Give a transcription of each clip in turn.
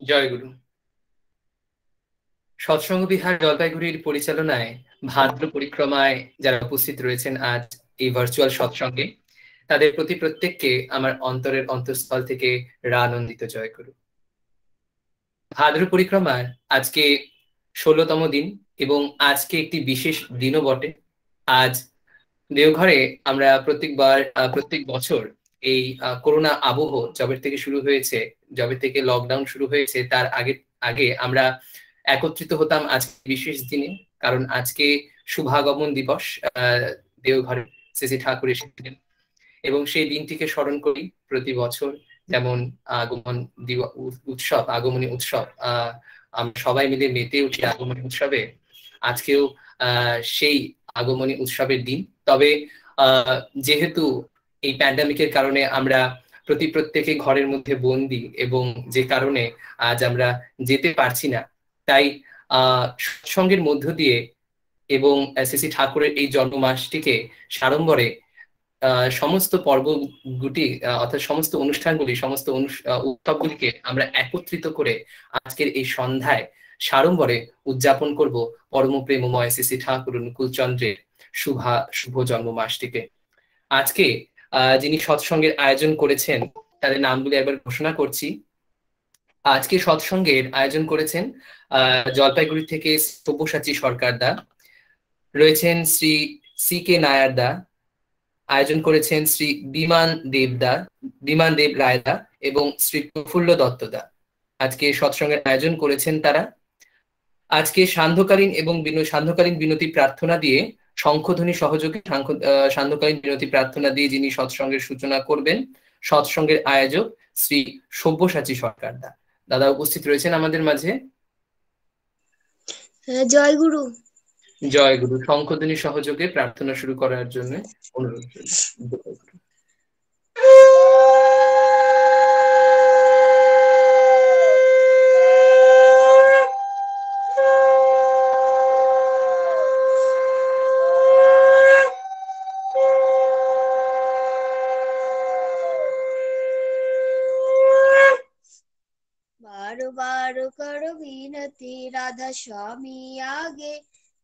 জয়গুরু। সৎসঙ্গ বিহার জলপাইগুড়ির পরিচালনায় ভাদ্র পরিক্রমায় যারা উপস্থিত রয়েছেন আজ এই ভার্চুয়াল সৎসঙ্গে, তাদের প্রতি প্রত্যেককে আমার অন্তরের অন্তঃস্থল থেকে রানন্দিত জয়গুরু। ভাদ্র পরিক্রমার আজকে 16তম দিন এবং আজকে একটি বিশেষ দিনও বটে। আজ দেওঘরে আমরা প্রত্যেক বছর এই করোনা আবহ যবে থেকে শুরু হয়েছে, যবে থেকে লকডাউন শুরু হয়েছে, তার আগে আগে আমরা একত্রিত হতাম আজকে বিশেষ দিনে। কারণ আজকে শুভাগমন দিবস, দেওঘরে শ্রী ঠাকুর এসেছিলেন এবং সেই দিনটিকে স্মরণ করি প্রতি বছর। যেমন আগমনী উৎসব, আমরা সবাই মিলে মেতে উঠি আগমনী উৎসবে। আজকেও সেই আগমনী উৎসবের দিন। তবে যেহেতু এই প্যান্ডামিকের কারণে আমরা প্রত্যেকে ঘরের মধ্যে বন্দি এবং যে কারণে আজ আমরা যেতে পারছি না, তাই সৎসঙ্গের মধ্য দিয়ে এবং শ্রী ঠাকুরের এই জন্মমাসটিকে সাড়ম্বরে সমস্ত পর্বগুলি অর্থাৎ সমস্ত অনুষ্ঠানগুলি, সমস্ত উৎসবগুলিকে আমরা একত্রিত করে আজকের এই সন্ধ্যায় সাড়ম্বরে উদযাপন করব পরম প্রেমময় শ্রী ঠাকুর অনুকূলচন্দ্রের শুভ জন্মমাসটিকে। আজকে যিনি সৎসঙ্গের আয়োজন করেছেন তাদের নামগুলি একবার ঘোষণা করছি। আজকে সৎসঙ্গের আয়োজন করেছেন জলপাইগুড়ি থেকে সব্যসাচী সরকার দা, রয়েছেন শ্রী সি কে নায়ার দা, আয়োজন করেছেন শ্রী বিমান দেব রায়দা এবং শ্রী প্রফুল্ল দত্তদা। আজকে সৎসঙ্গের আয়োজন করেছেন তারা। আজকে সান্ধ্যকালীন বিনতি প্রার্থনা দিয়ে শঙ্খধ্বনি সহযোগে সান্ধ্যকালীন বিনতি প্রার্থনা দিয়ে যিনি সৎসঙ্গের সূচনা করবেন, সৎসঙ্গের আয়োজক শ্রী সব্যসাচী সরকার দা। দাদা উপস্থিত রয়েছেন আমাদের মাঝে। জয়গুরু। জয়গুরু। শঙ্খধ্বনি সহযোগে প্রার্থনা শুরু করার জন্য অনুরোধ রইল। बार बार करो विनती राधा स्वामी आगे,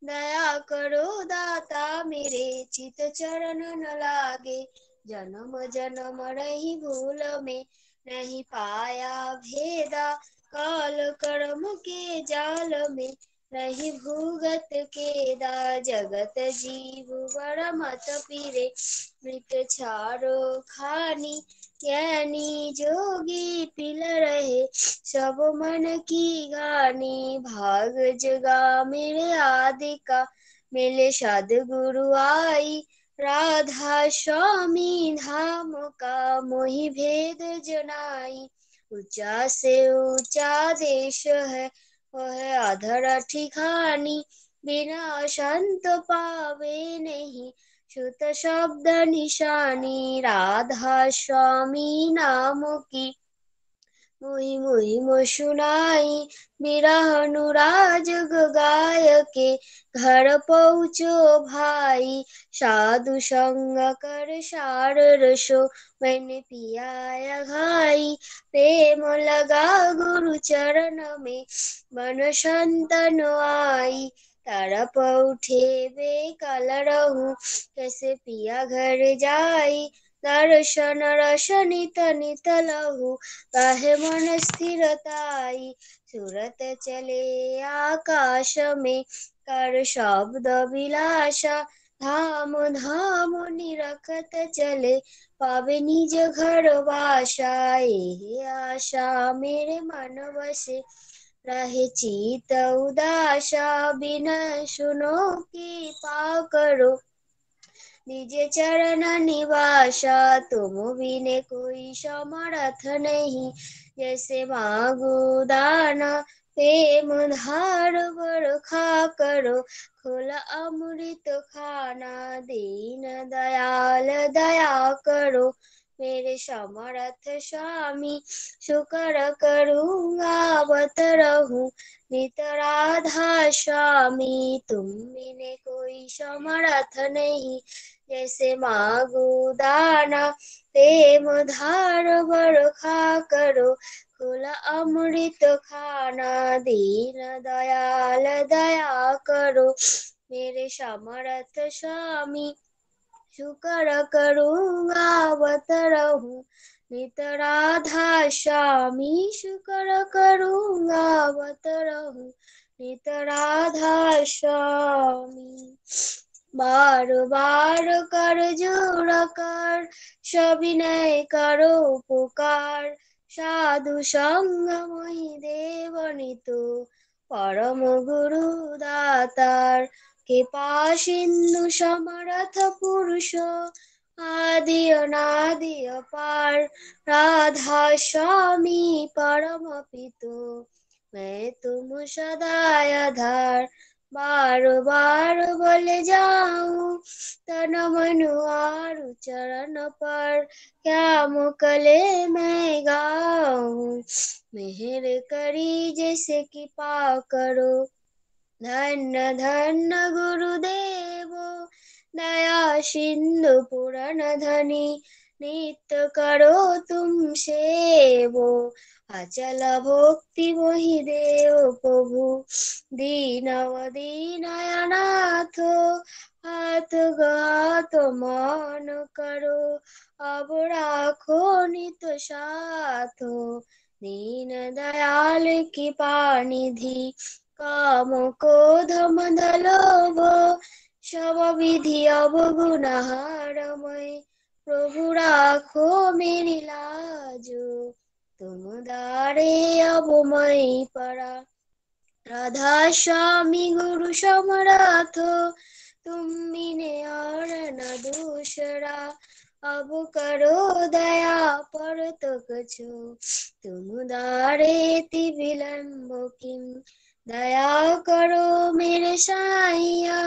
दया करो दाता मेरे चित चरण न लागे। जन्म जन्म रही भूल में नहीं पाया भेदा, काल कर्म के जाल में नहीं भूगत केदा। जगत जीव बड़ मत पीरे मृत छारो खानी, ज्ञानी जोगी पिल रहे सब मन की गानी। भाग जगा मेरे आदि का मिले सद्गुरु आई, राधा स्वामी धाम का मोहि भेद जनाई। ऊंचा से ऊंचा देश है वह अधर ठिकानी, बिना संत पावे नहीं श्रुत शब्द निशानी। राधा स्वामी नाम की मोहि मोहि सुनाई, बिरह अनुराग गाय के घर पहुँचो भाई। साधु संग कर सार रसो मैंने पियाया घाई, प्रेम लगा गुरु चरण में मन संतन आई। तरप उठे बेकल रहूं कैसे पिया घर जाई, दर्शन रस नित नित लहू काहे मन स्थिरताई। सूरत चले आकाश में कर शब्द विलासा, धाम धाम निरखत चले पावे निज घर वासा। यही आशा मेरे मन बसे रहे चित उदासा, बिना सुनो की पा करो निज चरण निवासा। तुम बिने कोई समर्थ नहीं, जैसे मांगू दाना प्रेम धार बरखा करो, खोला अमृत खाना दीन दयाल दया करो। मेरे समर्थ स्वामी शुक्र करूँगा बत रहूं नित राधा स्वामी तुम बिने कोई समर्थ नहीं जैसे मांगू दाना प्रेम धार बरखा करो खुला अमृत खाना दीन दयाल दया करो मेरे समर्थ स्वामी शुक्र करूँगा बत रहूं नित राधा स्वामी शुक्र करूँगा बत रहूं नित राधा स्वामी बार बार कर जोड़ कर सविनय करो पुकार साधु संग मोहि देव नितो परम गुरु दातार कृपा सिंधु समर्थ पुरुष आदि अनादि अपार राधा स्वामी परम पितो मैं तुम सदा आधार बार बार बोले जाऊं तन मन और चरण पर क्या मुकले मैं गाऊं मेहर करी जैसे कृपा करो धन्य धन्य गुरुदेव दया सिंधु पुराण धनी नित्य करो तुम सेवो अचल भक्ति मोहि देव प्रभु दीननाथ हाथ गात मान करो अब राखो नित साथो दीन दयाल कृपा निधि काम क्रोध मद लोभ सब विधि अवगुण हारमय प्रभु राखो मेरी लाजो तुम दारे अब मैं पड़ा राधा स्वामी गुरु समर्थ तुम बिने और न दूसरा अब करो दया पर तो कछो तुम दारे ति विलंब किम दया करो मेरे साइया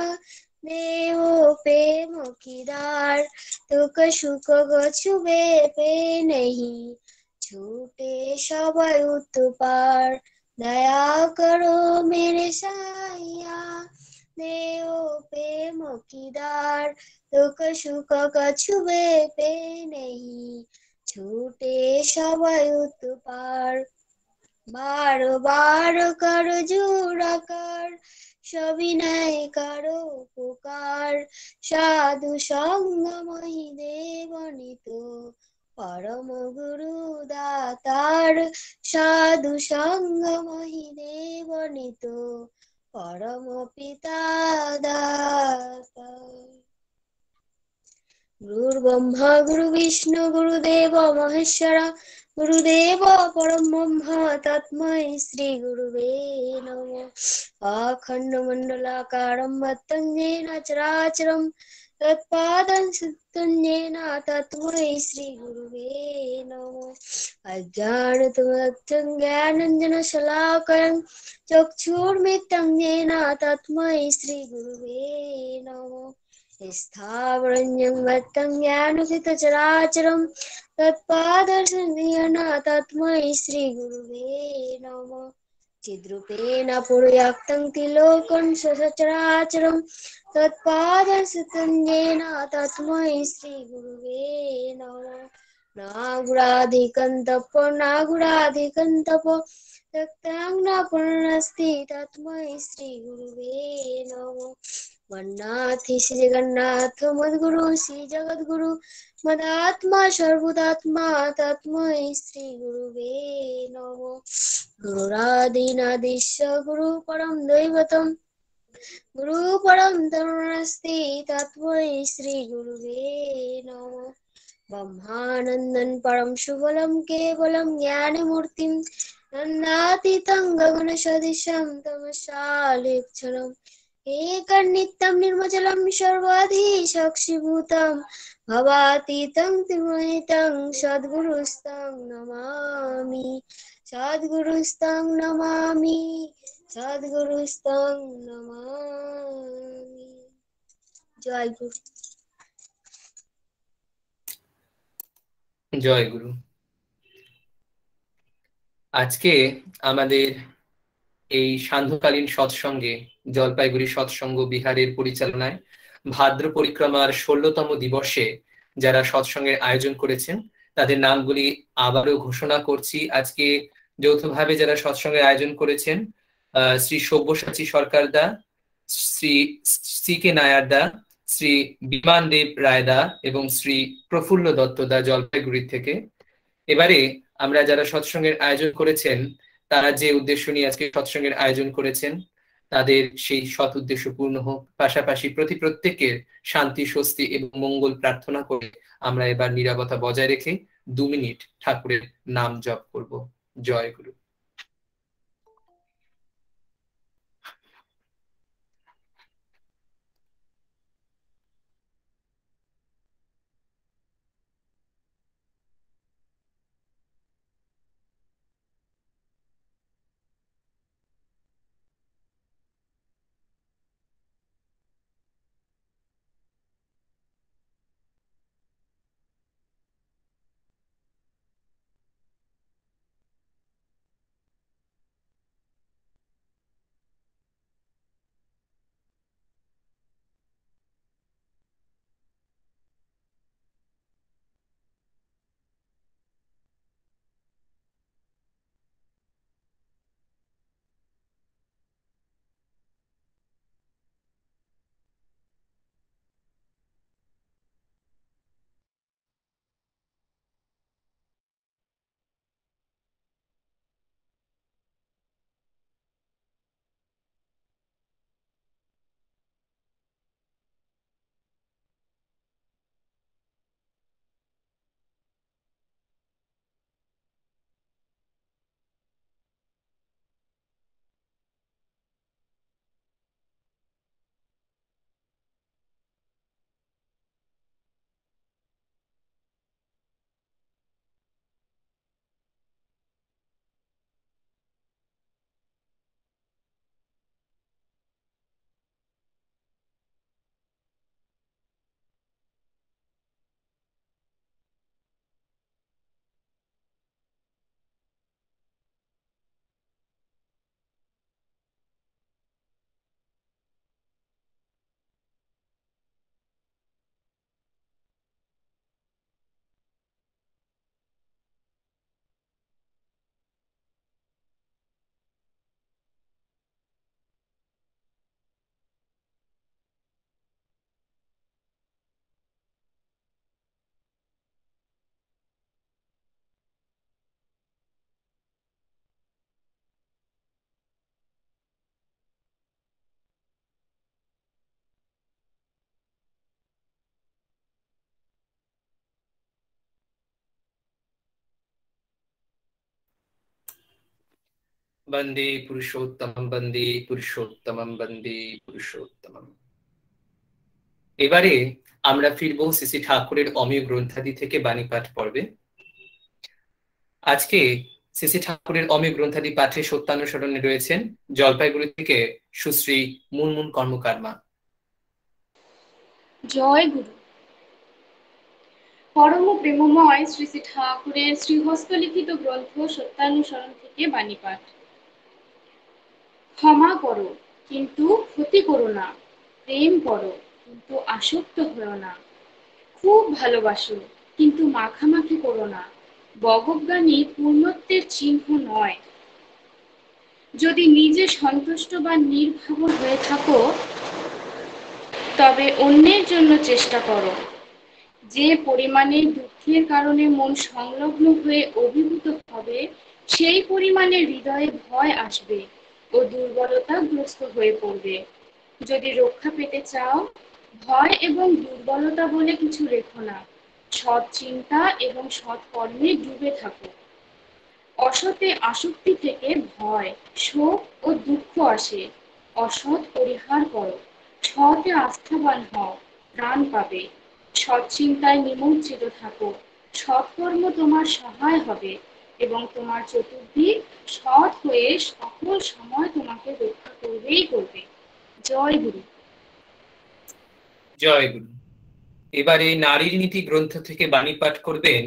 देवो प्रेम किदार तुक सुख छुबे पे नहीं छूटे सबै उत्पार दया करो मेरे साइया देवो प्रेम किदार दुख सुख छुबे पे नहीं छूटे सबै उत्पार बार बार कर जुड़ा कर सविनय करो पुकार साधु संग मोहि देव नितो परम गुरु दातार साधु संग मोहि देव नितो परम पिता दातार गुरुर्ब्रह्मा गुरुविष्णु गुरुदेव महेश्वरा गुरुदेव परम ब्रह्म तस्मै श्री गुरुवे नमः अखण्डमण्डलाकारं व्याप्तं येन चराचरं तत्पादं सिद्धं येन तस्मै श्री गुरुवे नमः अज्ञानतिमिरं ज्ञानाञ्जनशलाकया चक्षुर्मिलितं येन तस्मै श्री गुरुवे नमः स्थावरं वत्तं ज्ञानसितचराचरं तत्पाददर्शनेन तस्मै श्रीगुरुवे नमः चिद्रूपेण पुरयुक्तं त्रिलोकं सचराचरं तत्पाददर्शनेन तस्मै श्रीगुरुवे नमः नागुराधिकं तपो नागुराधिकं तपो त्यक्तां न पुनरस्ति तस्मै श्रीगुरुवे नमः वन्नाथि श्री जगन्नाथ मद्गुरु श्री जगद्गुरु मदात्मा सर्वदात्मा तस्मै श्री गुरुवे नमः गुरुरादिनादिश्य गुरु परम दैवतम गुरु परम तरुणस्ति तस्मै श्री गुरुवे नमः ब्रह्मानन्दं परम शुभलं केवलं ज्ञानमूर्तिं नन्दातीतं गगनसदृशं तमसालेक्षणम् एकनित्यं निर्मलं सर्वाधि साक्षिभूतं भवातीतं त्रिगुणितं सद्गुरुस्तं नमामि सद्गुरुस्तं नमामि सद्गुरुस्तं नमामि जय गुरु। জয় গুরু। আজকে আমাদের এই সান্ধ্যকালীন সৎসঙ্গে জলপাইগুড়ি সৎসঙ্গ বিহারের পরিচালনায় ভাদ্র পরিক্রমার 16তম দিবসে যারা সৎসঙ্গের আয়োজন করেছেন তাদের নামগুলি আবারও ঘোষণা করছি। আজকে যৌথভাবে যারা সৎসঙ্গের আয়োজন করেছেন শ্রী সব্যসাচী সরকার দা, শ্রী সি কে নায়ার দা, শ্রী বিমান দেব রায় দা এবং শ্রী প্রফুল্ল দত্ত দা জলপাইগুড়ি থেকে। এবারে আমরা যারা সৎসঙ্গের আয়োজন করেছেন তারা যে উদ্দেশ্য নিয়ে আজকে সৎসঙ্গের আয়োজন করেছেন তাদের সেই সৎ উদ্দেশ্য পূর্ণ হোক, পাশাপাশি প্রত্যেকের শান্তি, স্বস্তি এবং মঙ্গল প্রার্থনা করে আমরা এবার নীরবতা বজায় রেখে 2 মিনিট ঠাকুরের নাম জপ করব। জয় গুরু। বন্দে পুরুষোত্তমম, বন্দে পুরুষোত্তমম, বন্দে পুরুষোত্তমম। এবারে আমরা ফিরবো শ্রী ঠাকুরের অমীয় গ্রন্থাদি থেকে বাণী পাঠ পর্বে। আজকে শ্রী ঠাকুরের অমীয় গ্রন্থাদি পাঠে সত্যানুসরণে রয়েছেন জলপাইগুড়ি থেকে সুশ্রী মুনমুন কর্মকার মা। জয় গুরু। পরম প্রেমময় শ্রী শ্রী ঠাকুরের শ্রীহস্ত লিখিত গ্রন্থ সত্যানুসরণ থেকে বাণী পাঠ। ক্ষমা করো কিন্তু ক্ষতি করো না, প্রেম করো কিন্তু আসক্ত হও না, খুব ভালোবাসো কিন্তু মাখামাখি করো না, বগজ্ঞানী পূর্ণত্বের চিহ্ন নয়। যদি নিজে সন্তুষ্ট বা নির্ভাব হয়ে থাকো তবে অন্যের জন্য চেষ্টা করো। যে পরিমাণে দুঃখের কারণে মন সংলগ্ন হয়ে অভিভূত হবে সেই পরিমাণে হৃদয়ে ভয় আসবে ও দুর্বলতাগ্রস্ত হয়ে পড়বে। যদি রক্ষা পেতে চাও, ভয় এবং দুর্বলতা বলে কিছু রেখো না, সৎ চিন্তা এবং সৎ কর্মে ডুবে থাকো। অসতে আসক্তি থেকে ভয়, শোক ও দুঃখ আসে। অসৎ পরিহার করো, সতে আস্থাবান হও, প্রাণ পাবে। সৎ চিন্তায় নিমজ্জিত থাকো, সৎকর্ম তোমার সহায় হবে এবং তোমার চতুর্দিক সৎ হয়ে সকল সময় তোমাকে রক্ষা করবেই করবে। জয় গুরু। জয় গুরু। এবারে নারীর নীতি গ্রন্থ থেকে বাণী পাঠ করবেন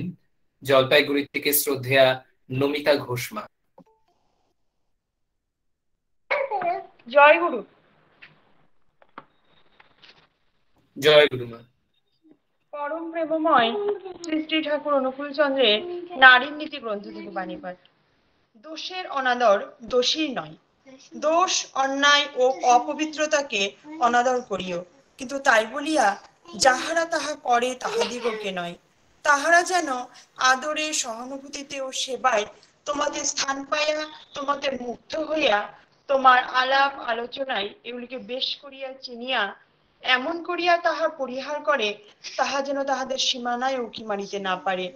জলপাইগুড়ি থেকে শ্রদ্ধেয়া নমিতা ঘোষমা। জয় গুরু। জয় গুরুমা। পরম প্রেমময় শ্রী শ্রী ঠাকুর অনুকূল চন্দ্রের নারীর নীতি গ্রন্থ থেকে বাণী পাঠ। দোষের অনাদর দোষীর নয়, দোষ অন্যায় ও অপবিত্রতাকে অনাদর করিও, কিন্তু তাই বলিয়া যাহারা তাহা করে তাহাদিগকে নয়। তাহারা যেন আদরে, সহানুভূতিতে ও সেবায় তোমাদের স্থান পাইয়া, তোমাদের মুগ্ধ হইয়া, তোমার আলাপ আলোচনায় এগুলিকে বেশ করিয়া চিনিয়া এমন করিয়া তাহা পরিহার করে, তাহা যেন তাহাদের সীমানায় উঁকি মারিতে না পারে।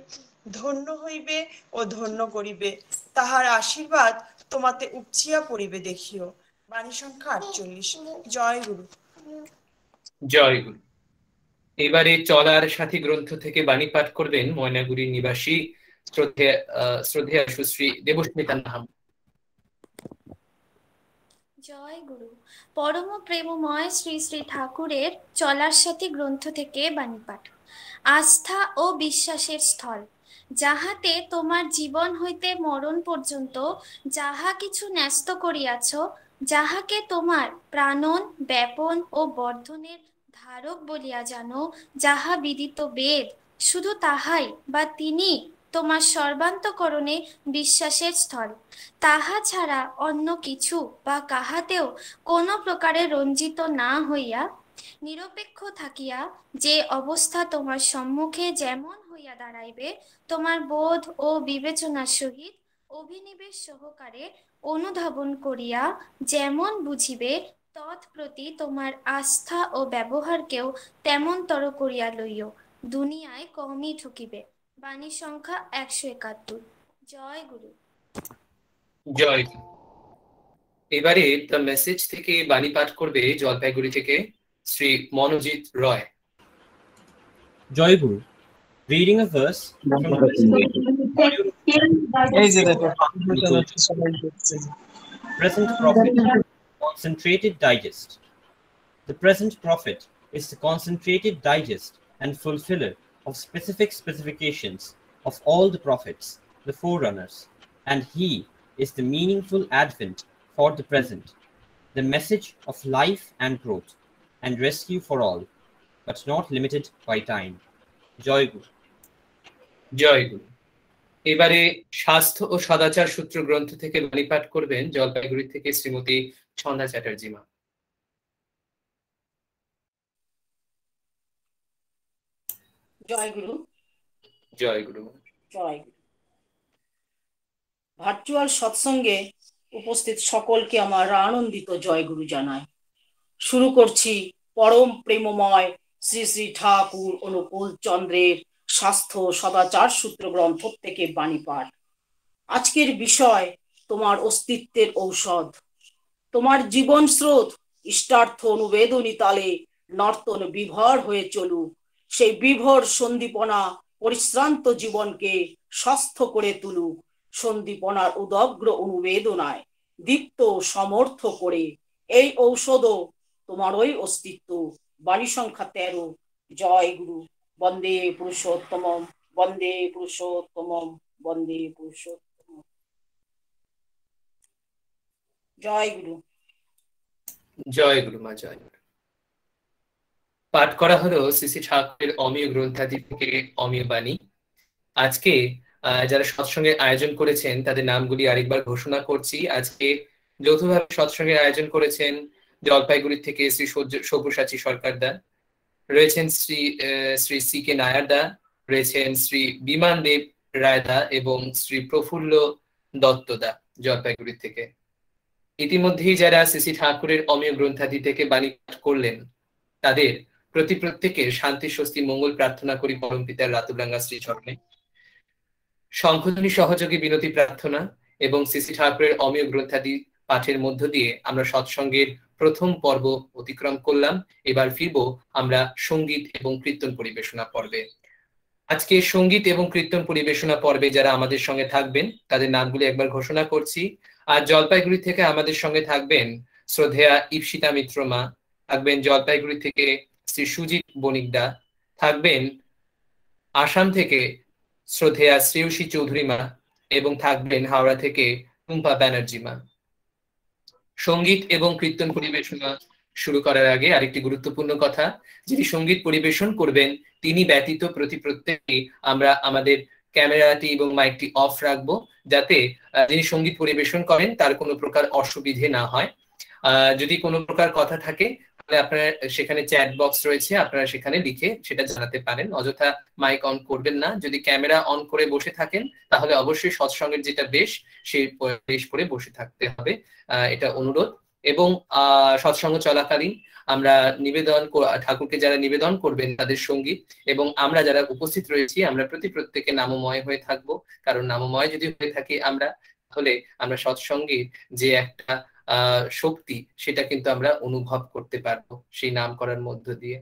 ধন্য হইবে ও ধন্য করিবে, তাহার আশীর্বাদ তোমাতে উপচিয়া পড়িবে দেখিও। বাণী সংখ্যা 48। জয় গুরু। জয় গুরু। এবারে চলার সাথী গ্রন্থ থেকে বাণী পাঠ করবেন ময়নাগুড়ির নিবাসী শ্রদ্ধেয়া সুশ্রী দেবস্মিতা নাহাম। জয় গুরু। পরম প্রেমময় শ্রী শ্রী ঠাকুরের চলার সাথী গ্রন্থ থেকে বাণী পাঠ। আস্থা ও বিশ্বাসের স্থল, যাহাতে তোমার জীবন হইতে মরণ পর্যন্ত যাহা কিছু ন্যস্ত করিয়াছ, যাহাকে তোমার প্রাণন, ব্যাপন ও বর্ধনের ধারক বলিয়া জানো, যাহা বিদিত বেদ, শুধু তাহাই বা তিনি তোমার সর্বান্তকরণে বিশ্বাসের স্থল। তাহা ছাড়া অন্য কিছু বা কাহাতেও কোনো প্রকারে রঞ্জিত না হইয়া নিরপেক্ষ থাকিয়া যে অবস্থা তোমার সম্মুখে যেমন হইয়া দাঁড়াইবে, তোমার বোধ ও বিবেচনার সহিত অভিনিবেশ সহকারে অনুধাবন করিয়া যেমন বুঝিবে, তৎপ্রতি তোমার আস্থা ও ব্যবহারকেও তেমনতর করিয়া লইও, দুনিয়ায় কমই ঠকিবে। বাণী সংখ্যা 171। জয় গুরু। জয় গুরু। এবারে দ্য মেসেজ থেকে বাণী পাঠ করবে জলপাইগুড়ি থেকে শ্রী মনোজিৎ রয়। জয় গুরু। Reading a verse from the Present Prophet, Concentrated Digest. The present prophet is the concentrated digest and fulfiller of specific specifications of all the prophets, the forerunners, and he is the meaningful advent for the present, the message of life and growth and rescue for all, but not limited by time. Joy Guru. জয় গুরু। এবারে স্বাস্থ্য ও সদাচার সূত্র গ্রন্থ থেকে বাণী পাঠ করবেন জলপাইগুড়ি থেকে শ্রীমতী ছন্দা চ্যাটার্জি মা। জয় গুরু। জয় গুরু। জয় গুরু। ভার্চুয়াল সৎসঙ্গে উপস্থিত সকলকে আমার আনন্দিত জয় গুরু জানাই। শুরু করছি পরম প্রেমময় শ্রী শ্রী ঠাকুর অনুকূল চন্দ্রের স্বাস্থ্য সদাচার সূত্র গ্রন্থ থেকে বাণী পাঠ। আজকের বিষয় তোমার অস্তিত্বের ঔষধ। তোমার জীবন স্রোত ইষ্টার্থ অনুবেদনী তালে নর্তন বিভর হয়ে চলুক। সেই বিভোর সন্দীপনা পরিশ্রান্ত জীবনকে স্বাস্থ্য করে তুলুক। সন্দীপনার উদগ্র অনুবেদনায় দীপ্ত সমর্থ করে এই ঔষধও তোমার ওই অস্তিত্ব। বাণী সংখ্যা 13। জয় গুরু। বন্দে পুরুষোত্তমম, বন্দে পুরুষোত্তমম, বন্দে পুরুষোত্তমম। জয় গুরু। জয় গুরু মা। জয় গুরু। পাঠ করা হলো শ্রী শ্রী ঠাকুরের অমীয় গ্রন্থাদি থেকে অমীয় বাণী। আজকে যারা সৎসঙ্গের আয়োজন করেছেন তাদের নামগুলি আরেকবার ঘোষণা করছি। আজকে যৌথভাবে সৎসঙ্গের আয়োজন করেছেন জলপাইগুড়ি থেকে শ্রী সব্যসাচী সরকারদা, রয়েছেন শ্রী শ্রী সি কে নায়ারদা, রয়েছেন শ্রী বিমান দেব রায়দা এবং শ্রী প্রফুল্ল দত্তদা জলপাইগুড়ি থেকে। ইতিমধ্যেই যারা শ্রী শ্রী ঠাকুরের অমীয় গ্রন্থাদি থেকে বাণী পাঠ করলেন তাদের প্রত্যেকের শান্তি স্বস্তি মঙ্গল প্রার্থনা করি পরম পিতার রাতুলাঙ্গা শ্রী চরণে। শঙ্খধ্বনি সহযোগী বিনতি প্রার্থনা এবং শ্রী শ্রী ঠাকুরের অমীয় গ্রন্থাদি পাঠের মধ্য দিয়ে আমরা সৎসঙ্গের প্রথম পর্ব অতিক্রম করলাম। এবার ফিরব আমরা সঙ্গীত এবং কীর্তন পরিবেশনা পর্বে। আজকে সঙ্গীত এবং কীর্তন পরিবেশনা পর্বে যারা আমাদের সঙ্গে থাকবেন তাদের নামগুলি একবার ঘোষণা করছি। আর জলপাইগুড়ি থেকে আমাদের সঙ্গে থাকবেন শ্রদ্ধেয়া ইপসিতা মিত্র মা, থাকবেন জলপাইগুড়ি থেকে শ্রী সুজিত বণিকদা, থাকবেন আসাম থেকে শ্রদ্ধেয়া শ্রেয়সী চৌধুরী মা এবং থাকবেন হাওড়া থেকে টুম্পা ব্যানার্জি মা। সঙ্গীত এবং কীর্তন পরিবেশনা শুরু করার আগে আরেকটি গুরুত্বপূর্ণ কথা, যিনি সঙ্গীত পরিবেশন করবেন তিনি ব্যতীত প্রত্যেকে আমরা আমাদের ক্যামেরাটি এবং মাইকটি অফ রাখবো, যাতে যিনি সঙ্গীত পরিবেশন করেন তার কোনো প্রকার অসুবিধে না হয়। যদি কোনো প্রকার কথা থাকে তাহলে আপনারা সেখানে চ্যাট বক্স রয়েছে, আপনারা সেখানে লিখে সেটা জানাতে পারেন। অযথা মাইক অন করবেন না। যদি ক্যামেরা অন করে বসে থাকেন তাহলে অবশ্যই সৎসঙ্গের যেটা বেশ সেই বেশ করে বসে থাকতে হবে, এটা অনুরোধ। এবং সৎসঙ্গ চলাকালীন আমরা নিবেদন, ঠাকুরকে যারা নিবেদন করবেন তাদের সঙ্গীত এবং আমরা যারা উপস্থিত রয়েছি আমরা প্রত্যেকে নামময় হয়ে থাকবো, কারণ নামময় যদি হয়ে থাকি আমরা, তাহলে আমরা সৎসঙ্গের যে একটা শক্তি সেটা কিন্তু আমরা অনুভব করতে পারবো সেই নাম করার মধ্য দিয়ে।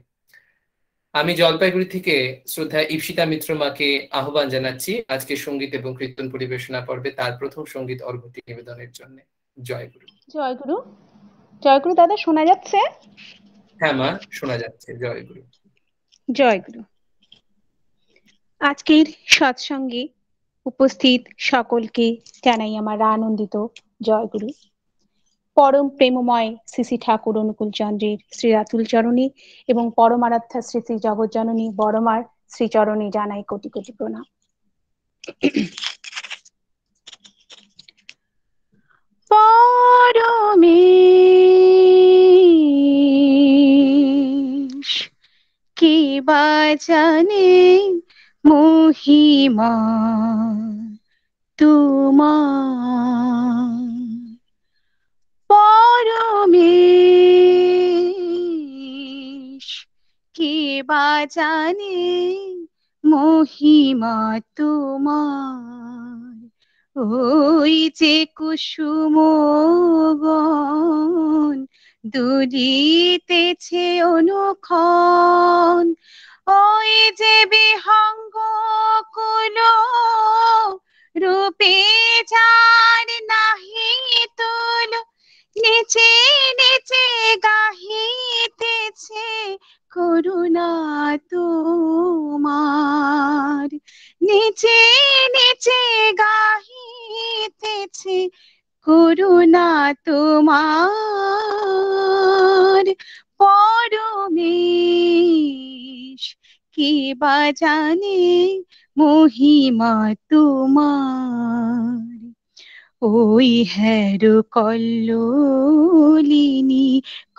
আমি জলপাইগুড়ি থেকে শ্রদ্ধা ঈপ্সিতা মিত্র মাকে আহ্বান জানাচ্ছি আজকে সঙ্গীত এবং কীর্তন পরিবেশনা পর্বে তার প্রথম সঙ্গীত অর্ঘ্যটি নিবেদনের জন্য। জয় গুরু। জয় গুরু। জয় গুরু দাদা, শোনা যাচ্ছে? হ্যাঁ মা, শোনা যাচ্ছে। জয় গুরু। জয় গুরু। আজকের সৎসঙ্গে উপস্থিত সকলকে জানাই আমার আনন্দিত জয় গুরু। পরম প্রেমময় শ্রী শ্রী ঠাকুর অনুকূল চন্দ্রের শ্রী রাতুল চরণী এবং পরমারাধ্যা শ্রী শ্রী জগজ্জননী বড়মার শ্রীচরণে জানাই কোটি কোটি প্রণাম। পরমেশ কে বা জানে মহিমা তোমার, পরমেশ কে বা জানে মহিমা তোমার। ওই যে কুসুম বন দুলিতেছে অনুক্ষণ, ওই যে বিহঙ্গ কুল রূপে যার নাহি তুল, নিচে নিচে গাহিতেছে করুণা তোমার, নিচে নিচে গাহিতেছে করুণা তোমার। পরমেশ কে বা জানে মহিমা তোমার। ওই হেরো কল্লোলিনী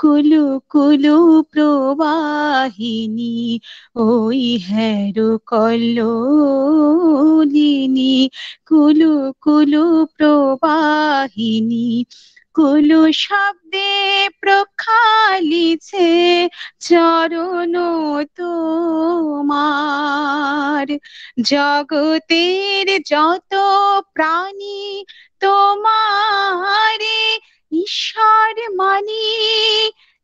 কুলু কুলু প্রবাহিনী, ওই হেরো কল্লোলিনী কুলু কুলু প্রবাহিনী, কুলু শব্দে প্রক্ষালিছে চরণ তোমার। জগতের যত প্রাণী তোমারে ঈশ্বর মানি,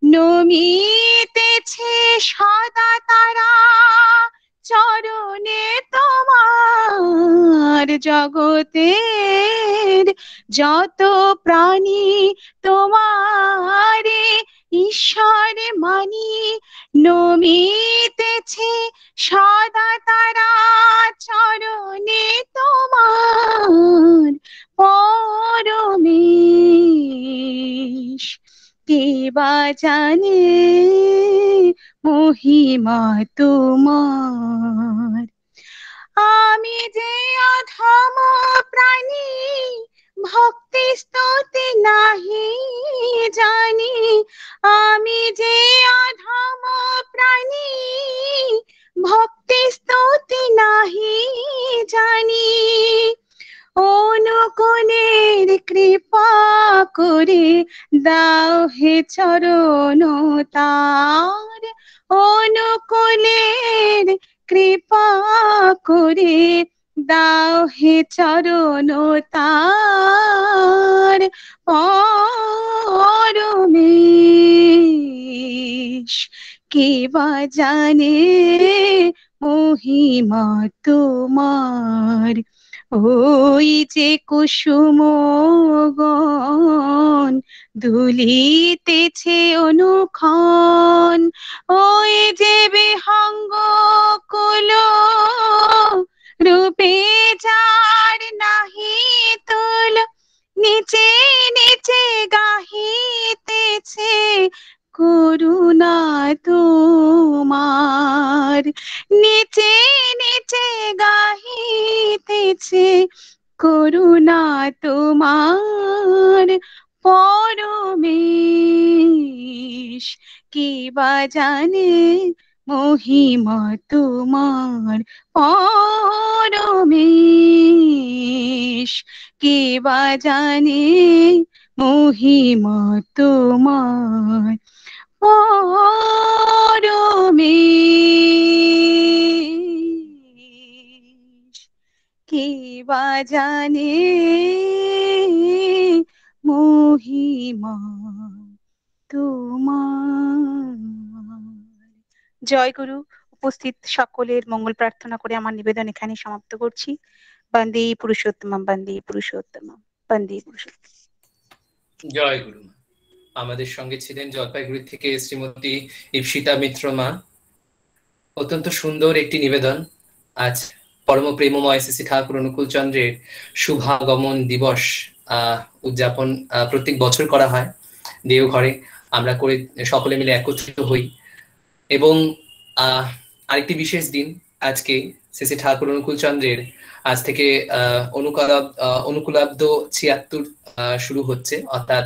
নমিতেছে সদা তারা চরণে তোমার। জগতের যত প্রাণী তোমারে ঈশ্বর মানি, নমিতেছে সদা তারা চরণে তোমার। পরমেশ কে বা জানে মহিমা তোমার। আমি যে অধম প্রাণী ভক্তি স্তুতি নাহি জানি, আমি যে অধম প্রাণী ভক্তি স্তুতি নাহি জানি, অনুকূলের কৃপা করে দাও হে চরণ তার, অনুকূলের কৃপা করে দাও হে চরণ তার। পরমেশ কে বা জানে মহিমা তোমার। ওই যে কুসুম গণ দুলিতেছে অনুক্ষণ, ওই যে বিহঙ্গ কুল রূপে যার নাহি তুল নিচে নিচে গাহিতেছে করুণা তোমার, নিচে নিচে গাহিতেছে করুণা তোমার। পরমেশ কি বা জানে মহিমা তোমার, পরমেশ কি বা জানে মহিমা তোমার, পরমেশ কি বা জানে মহিমা তোমার। জয় গুরু। উপস্থিত সকলের মঙ্গল প্রার্থনা করে আমার নিবেদন এখানে সমাপ্ত করছি। বন্দে পুরুষোত্তমম, বন্দে পুরুষোত্তমম, বন্দে পুরুষোত্তম। জয় গুরু। আমাদের সঙ্গে ছিলেন জলপাইগুড়ি থেকে শ্রীমতী ঈপ্সিতা মিত্র মা। অত্যন্ত সুন্দর একটি নিবেদন। আজ পরম প্রেমময় শ্রী শ্রী ঠাকুর অনুকূল চন্দ্রের শুভাগমন দিবস উদযাপন প্রত্যেক বছর করা হয় দেওঘরে। আমরা করে সকলে মিলে একত্রিত হই এবং আরেকটি বিশেষ দিন আজকে শ্রী শ্রী ঠাকুর অনুকূল চন্দ্রের আজ থেকে অনুকূলাব্দ ৭৬ শুরু হচ্ছে, অর্থাৎ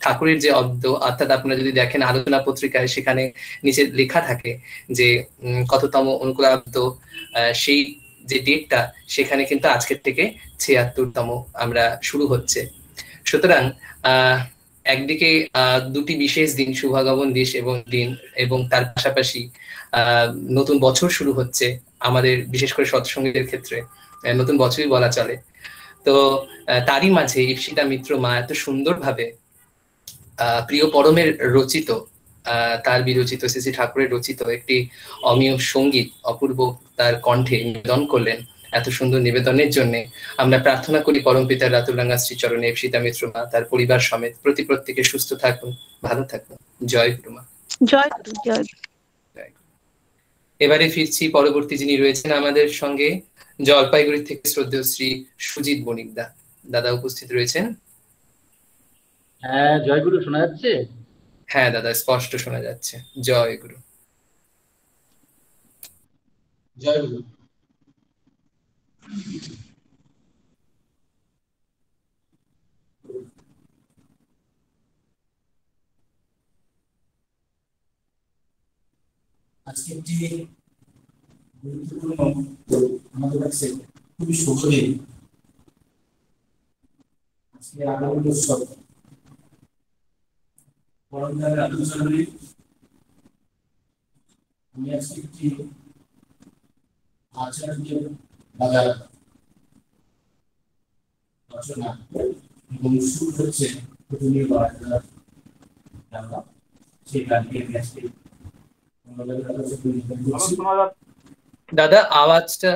ঠাকুরের যে অব্দ, অর্থাৎ আপনারা যদি দেখেন আলোচনা পত্রিকায় সেখানে নিচে লেখা থাকে যে কততম অনুকূলাব্দ, সেই যে ডেটটা সেখানে কিন্তু আজকের থেকে ৭৬তম আমরা শুরু হচ্ছে। সুতরাং একদিকে দুটি বিশেষ দিন, শুভাগমন দিন এবং তার পাশাপাশি নতুন বছর শুরু হচ্ছে আমাদের, বিশেষ করে সৎসঙ্গীদের ক্ষেত্রে নতুন বছরই বলা চলে। তো তারই মাঝে ঈপ্সিতা মিত্র মা এত সুন্দরভাবে প্রিয় পরমের রচিত, তার বিরচিত শ্রী শ্রী ঠাকুরের রচিত একটি অমীয় সঙ্গীত অপূর্ব তার কণ্ঠে নিবেদন করলেন। এত সুন্দর নিবেদনের জন্য আমরা প্রার্থনা করি পরম পিতার রাতুলরাঙ্গা শ্রীচরণে ঈপ্সিতা মিত্র মা তার পরিবার সমেত প্রত্যেকে সুস্থ থাকুন, ভালো থাকুন। জয় গুরু মা। জয় গুরু। জয়। এবারে ফিরছি, পরবর্তী যিনি রয়েছেন আমাদের সঙ্গে জলপাইগুড়ি থেকে শ্রদ্ধেয় শ্রী সুজিত বণিক দা। দাদা উপস্থিত রয়েছেন? হ্যাঁ, জয় গুরু। শোনা যাচ্ছে? হ্যাঁ দাদা, স্পষ্ট শোনা যাচ্ছে। জয় গুরু। জয় গুরু। আজকে একটি গুরুত্বপূর্ণ, আমাদের কাছে খুবই শুভ দিন। আজকে আগমন উৎসব পরমদার আলোচনায় আমি আজকে একটি আচার্য বাজার রচনা এবং সুর হচ্ছে সেই গানকে আজকে দাদা আওয়াজটা,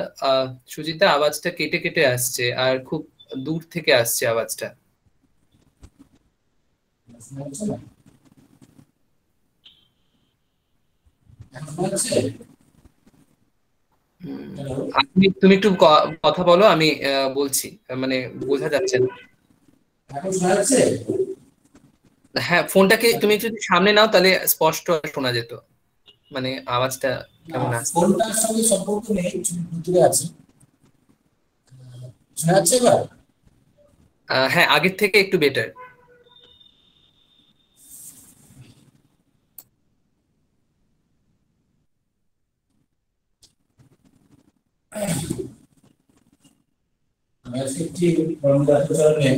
সুজিতা আওয়াজটা কেটে কেটে আসছে আর খুব দূর থেকে আসছে আওয়াজটা। তুমি একটু কথা বলো, আমি বলছি, মানে বোঝা যাচ্ছে না। হ্যাঁ, ফোনটাকে তুমি একটু সামনে নাও, তাহলে স্পষ্ট শোনা যেত, মানে আওয়াজটা কেমন আসছে। ফোনটার সঙ্গে সম্পর্ক নেই, দূরে আছে। শোনা যাচ্ছে এবার? হ্যাঁ, আগের থেকে একটু বেটার। আমি আজকে একটি পরমদাচরণে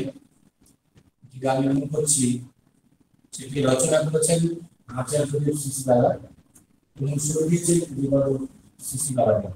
গান গান করছি, সেটি রচনা করেছেন আচার্য শ্রী বাবা এবং সুর দিয়েছেন শ্রী বাবা।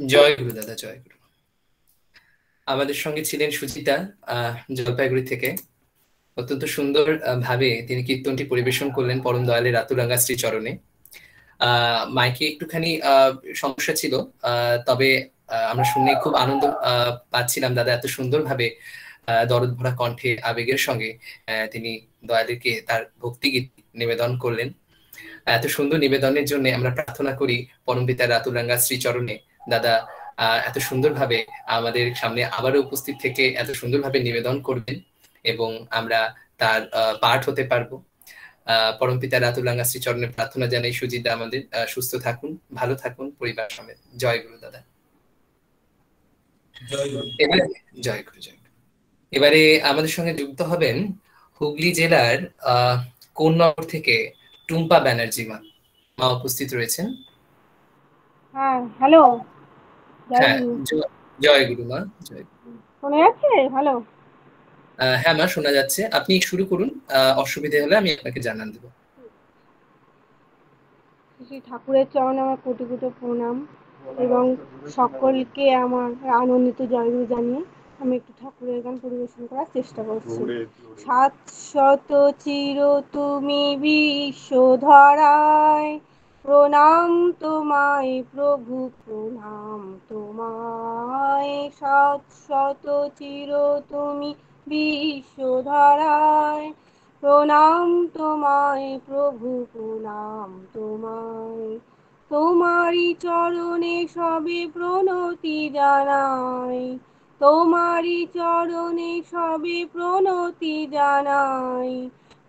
জয় গুরু দাদা, জয় গুরু। আমাদের সঙ্গে ছিলেন সুচিতা জলপাইগুড়ি থেকে। অত্যন্ত সুন্দর ভাবে তিনি কীর্তনটি পরিবেশন করলেন পরম দয়ালের রাতুরাঙ্গা শ্রীচরণে। মাইকে একটুখানি সমস্যা ছিল, তবে আমরা শুনে খুব আনন্দ পাচ্ছিলাম। দাদা এত সুন্দরভাবে দরদ ভরা কণ্ঠে আবেগের সঙ্গে তিনি দয়াদেরকে তার ভক্তিগীত নিবেদন করলেন। এত সুন্দর নিবেদনের জন্য আমরা প্রার্থনা করি পরমপিতা রাতুলাঙ্গা শ্রীচরণে দাদা এত সুন্দরভাবে আমাদের সামনে আবারও উপস্থিত থেকে এত সুন্দরভাবে নিবেদন করবেন এবং আমরা তার পাঠ হতে পারবো। পরমপিতা রাতুলাঙ্গা শ্রীচরণে প্রার্থনা জানাই সুজিত আমাদের সুস্থ থাকুন, ভালো থাকুন পরিবার সমেত। জয় গুরু দাদা। জয় গুরু। জয় গুরু। এবারে আমাদের সঙ্গে যুক্ত হবেন হুগলি জেলার কোন্নগর থেকে টুম্পা ব্যানার্জি মা উপস্থিত রয়েছেন। হ্যাঁ, হ্যালো। জয় গুরু মা। জয়। শোনা যাচ্ছে? হ্যালো। হ্যাঁ মা, শোনা যাচ্ছে। আপনি শুরু করুন, অসুবিধা হলে আমি আপনাকে জানান দেব। শ্রী ঠাকুরের চরণে আমার কোটি কোটি প্রণাম এবং সকলকে আমার আনন্দিত জয়গুরু জানিয়ে আমি একটু ঠাকুরের গান পরিবেশন করার চেষ্টা করছি। 700 চির তুমি বিশ্বধরায়, প্রণাম তোমায় প্রভু, প্রণাম তোমায়। 700 চির তুমি বিশ্বধরায়, প্রণাম তোমায় প্রভু, প্রণাম তোমায়। তোমারি চরণে সবে প্রণতি জানাই, তোমারি চরণে সবে প্রণতি জানাই।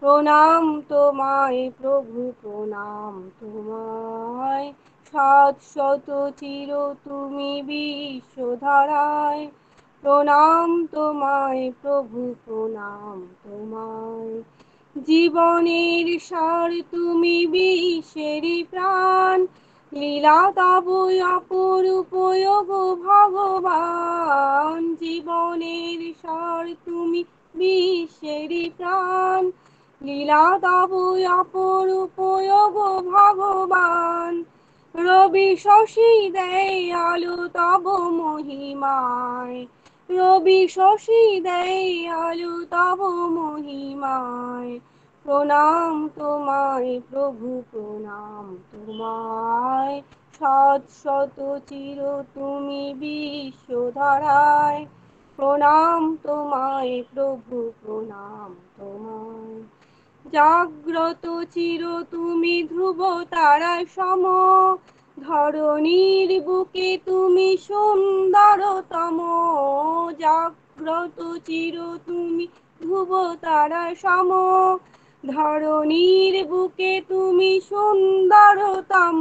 প্রণাম তোমায় প্রভু, প্রণাম তোমায়। 700 চির তুমি বিশ্বধরায়, প্রণাম তোমায় প্রভু, প্রণাম তোমায়। জীবনের সার তুমি বিশ্বেরই প্রাণ, লীলা তব অপরূপ গো ভগবান। জীবনের সার তুমি বিশ্বেরই প্রাণ, লীলা তব অপরূপ গো ভগবান। রবি শশী দেয় আলো তব মহিমায়, রবি শশী দেয় আলো তব মহিমায়। প্রণাম তোমায় প্রভু, প্রণাম তোমায়। 700 চির তুমি বিশ্বধরায়, প্রণাম তোমায় প্রভু, প্রণাম তোমায়। জাগ্রত চির তুমি ধ্রুব তারা সম, ধরণীর বুকে তুমি সুন্দরতম। জাগ্রত চির তুমি ধ্রুব তারা সম, ধরণীর বুকে তুমি সুন্দরতম।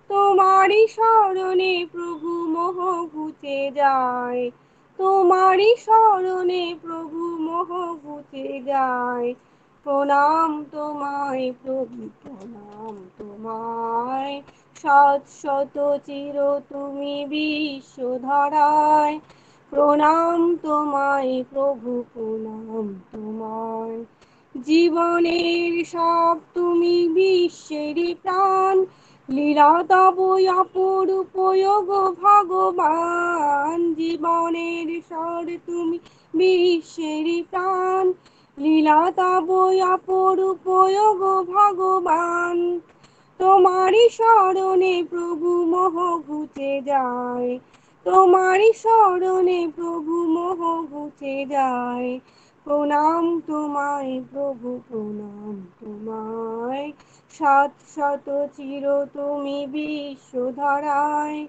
তোমারি শরণে প্রভু মোহ ঘুচে যায়, তোমারি শরণে প্রভু মোহ ঘুচে যায়। প্রণাম তোমায় প্রভু, প্রণাম তোমায়। 700 চির তুমি বিশ্বধরায়, প্রণাম তোমায় প্রভু, প্রণাম তোমায়। জীবনের সব তুমি বিশ্বেরই প্রাণ, লীলা তব অপরূপ গো ভগবান। জীবনের স্বর তুমি বিশ্বেরই প্রাণ, লীলা তব অপরূপ গো ভগবান। তোমারি শরণে প্রভু মোহ ঘুচে যায়, তোমারি শরণে প্রভু মোহ ঘুচে যায়। প্রণাম তোমায় প্রভু, প্রণাম তোমায়। 700 চির তুমি বিশ্বধরায়,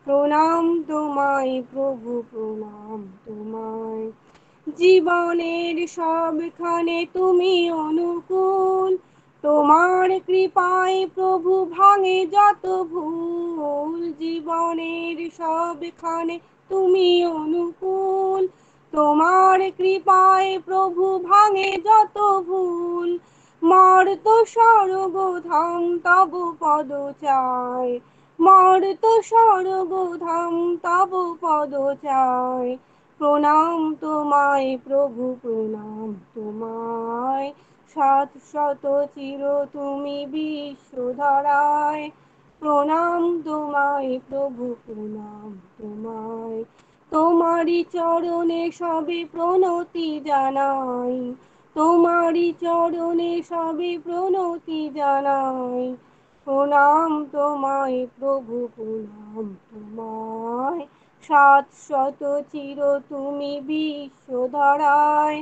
প্রণাম তোমায় প্রভু, প্রণাম তোমায়। জীবনের সবখানে তুমি অনুকূল, তোমার কৃপায় প্রভু ভাঙে যত ভুল। জীবনের সবখানে তুমি অনুকূল, তোমার কৃপায় প্রভু ভাঙে যত ভুল। মর্ত স্বর্গধাম তব পদ চায়, মর্ত স্বর্গধাম তব পদ চায়। প্রণাম তোমায় প্রভু, প্রণাম তোমায়। 700 চির তুমি বিশ্বধরায়, প্রণাম তোমায় প্রভু, প্রণাম তোমায়। তোমারি চরণে সবে প্রণতি জানাই, তোমারি চরণে সবে প্রণতি জানাই। প্রণাম তোমায় প্রভু প্রণাম তোমায়, শাশ্বত চির তুমি বিশ্বধারায়।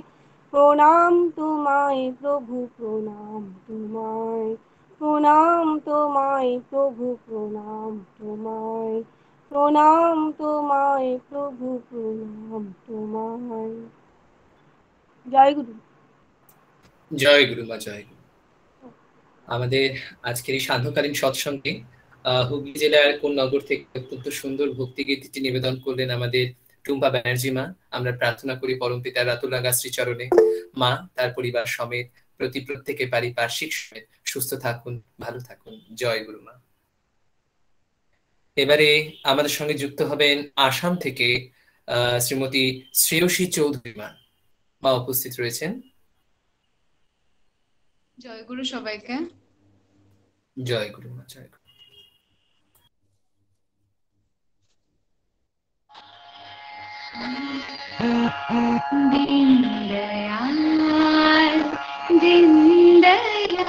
প্রণাম তোমায় প্রভু প্রণাম তোমায়, প্রণাম তোমায় প্রভু প্রণাম তোমায়, প্রণাম তোমায় প্রভু প্রণাম তোমায়। জয় গুরু। জয় গুরুমা, জয় গুরু। আমাদের আজকের এই সান্ধ্যকালীন সৎসঙ্গে হুগলি জেলার কোন নগর থেকে অত্যন্ত সুন্দর ভক্তিগীতিটি নিবেদন করলেন আমাদের টুম্পা ব্যানার্জি মা। আমরা প্রার্থনা করি পরমপিতা রাতুলাগা শ্রীচরণে মা তার পরিবার সমেত প্রত্যেকে পারিপার্শ্বিক সমেত সুস্থ থাকুন, ভালো থাকুন। জয় গুরুমা। এবারে আমাদের সঙ্গে যুক্ত হবেন আসাম থেকে শ্রীমতী শ্রেয়সী চৌধুরী মা। মা উপস্থিত রয়েছেন। জয় গুরু সবাইকে। জয় গুরু মা, জয় গুরু। দীনদয়াল দীনদয়াল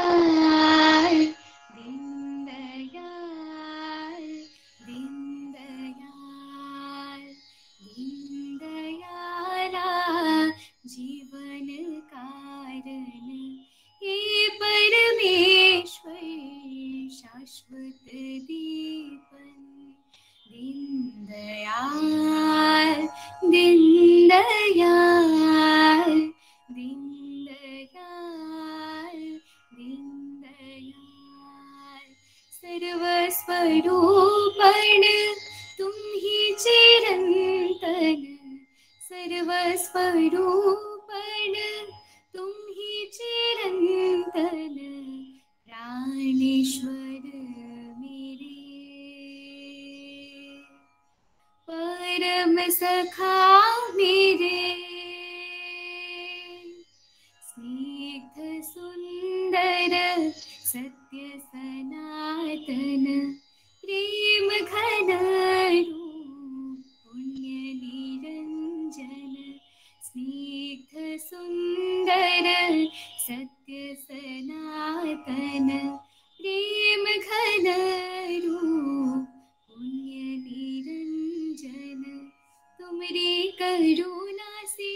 দীনদয়াল দীনদয়াল दीनदयाला जीवन कारण हे परमेश्वर शाश्वत दीपन। दीनदयाल दीनदयाल दीनदयाल दीनदयाल सर्वस्वरूपण तुम ही चिरंतन, सर्वस्वरूपण तुम ही चिरंतन, प्राणेश्वर मेरे परम सखा मेरे, स्निग्ध सुंदर सत्य सनातन प्रेम घन रूप पुण्य निरंजन। स्निग्ध सुंदर सत्य सनातन प्रेम घन रूप पुण्य निरंजन। तुमरी करुणा से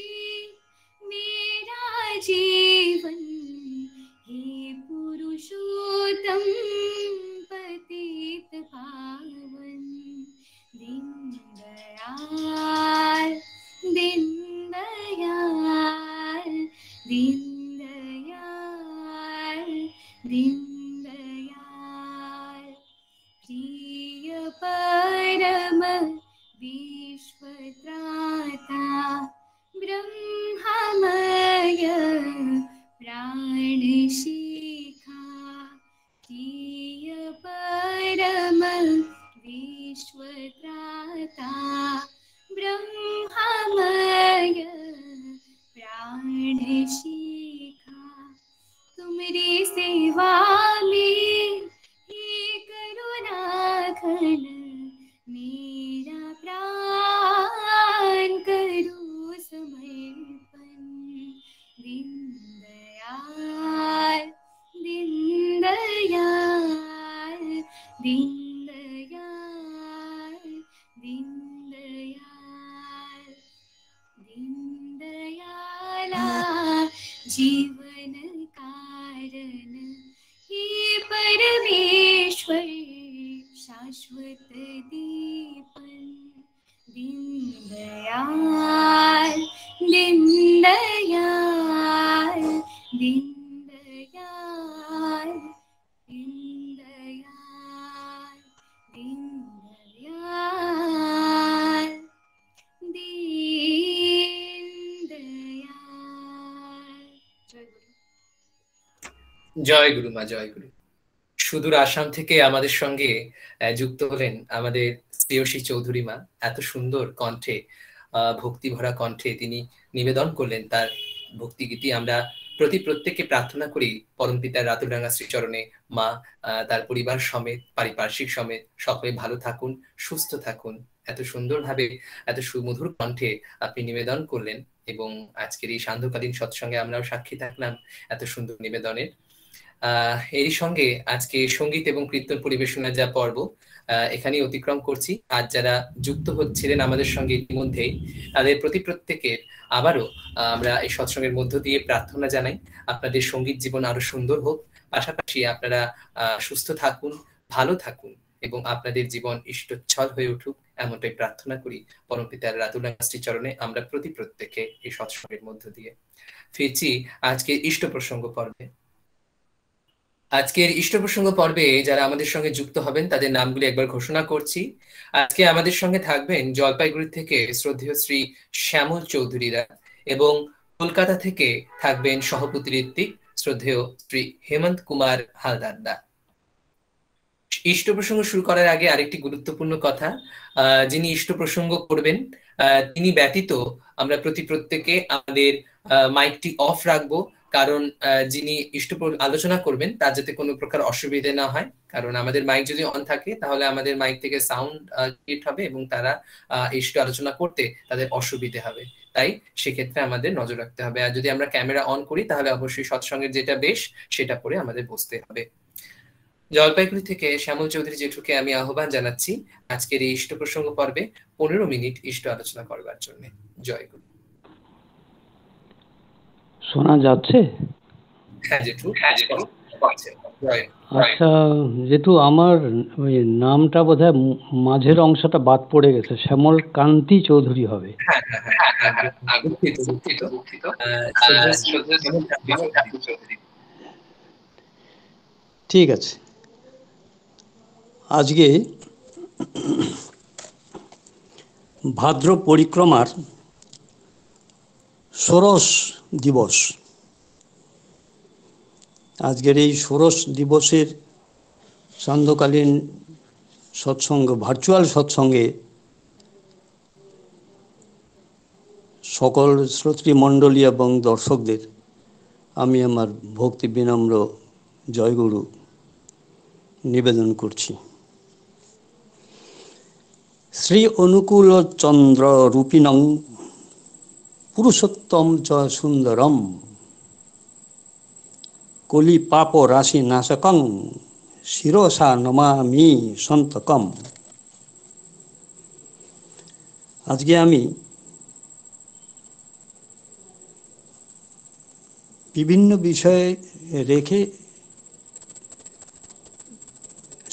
मेरा जीवन हे पुरुषोत्तम पतित पावन। दीनदयाल दीनदयाल दीनदयाल दीनदयाल प्रिय परम विश्वत्राता ब्रह्ममय प्राणशिखा। प्रिय परम विश्वत्राता ब्रह्ममय प्राणशिखा। तुमरी सेवा में हे करुणा घन मेरा प्राण करो समर्पण। दीनदयाल दीनदयाल दीनदयाल दीनदयाल दीनदयाला जीवन कारण हे परमेश्वर शाश्वत दीपन। दीनदयाल दीनदयाल दीनदयाल दीनदयाल दीनदयाल दीनदयाल। জয় গুরু মা, জয় গুরু। সুদূর আসাম থেকে আমাদের সঙ্গে যুক্ত হলেন আমাদের শ্রেয়সী চৌধুরী মা। এত সুন্দর কণ্ঠে, ভক্তি ভরা কণ্ঠে তিনি নিবেদন করলেন তার ভক্তিগীতি। আমরা প্রত্যেককে প্রার্থনা করি পরমপিতার রাতুলডাঙ্গা শ্রীচরণে মা তার পরিবার সমেত পারিপার্শ্বিক সমেত সকলে ভালো থাকুন, সুস্থ থাকুন। এত সুন্দরভাবে এত সুমধুর কণ্ঠে আপনি নিবেদন করলেন এবং আজকের এই সান্ধ্যকালীন সৎসঙ্গে আমরাও সাক্ষী থাকলাম এত সুন্দর নিবেদনের। এরই সঙ্গে আজকে সঙ্গীত এবং কীর্তন পরিবেশনার যা পর্ব এখানেই অতিক্রম করছি। আজ যারা যুক্ত হচ্ছিলেন আমাদের সঙ্গে ইতিমধ্যেই, তাদের প্রতি প্রত্যেকের আবারও আমরা এই সৎসঙ্গের মধ্য দিয়ে প্রার্থনা জানাই আপনাদের সঙ্গীত জীবন আরো সুন্দর হোক, পাশাপাশি আপনারা সুস্থ থাকুন, ভালো থাকুন এবং আপনাদের জীবন ইষ্টচ্ছল হয়ে উঠুক, এমনটাই প্রার্থনা করি পরমপিতার রাতুলা শ্রীচরণে আমরা প্রতি প্রত্যেকে এই সৎসঙ্গের মধ্য দিয়ে। ফিরছি আজকে ইষ্ট প্রসঙ্গ পর্বে। আজকের ইষ্ট প্রসঙ্গ পর্বে যারা আমাদের সঙ্গে যুক্ত হবেন তাদের নামগুলি একবার ঘোষণা করছি। আজকে আমাদের সঙ্গে থাকবেন জলপাইগুড়ি থেকে শ্রদ্ধেয় শ্রী শ্যামল চৌধুরীরা, এবং কলকাতা থেকে থাকবেন সহপতি ঋত্বিক শ্রদ্ধেয় শ্রী হেমন্ত কুমার হালদারদা। ইষ্ট প্রসঙ্গ শুরু করার আগে আরেকটি গুরুত্বপূর্ণ কথা, যিনি ইষ্ট প্রসঙ্গ করবেন তিনি ব্যতীত আমরা প্রতি প্রত্যেকে আমাদের মাইকটি অফ রাখবো, কারণ যিনি ইষ্ট আলোচনা করবেন তার যাতে কোনো প্রকার অসুবিধা না হয়। কারণ আমাদের মাইক যদি অন থাকে তাহলে আমাদের মাইক থেকে সাউন্ড ক্রিয়েট হবে এবং তারা ইষ্ট আলোচনা করতে তাদের অসুবিধে হবে, তাই সেক্ষেত্রে আমাদের নজর রাখতে হবে। আর যদি আমরা ক্যামেরা অন করি তাহলে অবশ্যই সৎসঙ্গের যেটা বেশ সেটা পরে আমাদের বসতে হবে। জলপাইগুড়ি থেকে শ্যামল চৌধুরী জেঠুকে আমি আহ্বান জানাচ্ছি আজকের এই ইষ্ট প্রসঙ্গ পর্বে 15 মিনিট ইষ্ট আলোচনা করবার জন্য। জয় গুরু। শোনা যাচ্ছে? হ্যাঁ জেঠু, আচ্ছা জেঠু, আমার ওই নামটা বোধহয় মাঝের অংশটা বাদ পড়ে গেছে, শ্যামল কান্তি চৌধুরী হবে। ঠিক আছে। আজকে ভাদ্র পরিক্রমার ষোড়শ দিবস। আজকের এই ষোড়শ দিবসের সান্ধ্যকালীন সৎসঙ্গ, ভার্চুয়াল সৎসঙ্গে সকল শ্রোতৃমণ্ডলী এবং দর্শকদের আমি আমার ভক্তি বিনম্র জয়গুরু নিবেদন করছি। শ্রী অনুকূল চন্দ্র রূপিণং পুরুষোত্তম চ সুন্দরম কলি পাপ রাশি নাশকং শিরসা নমামি সন্তকম। আজকে আমি বিভিন্ন বিষয়ে রেখে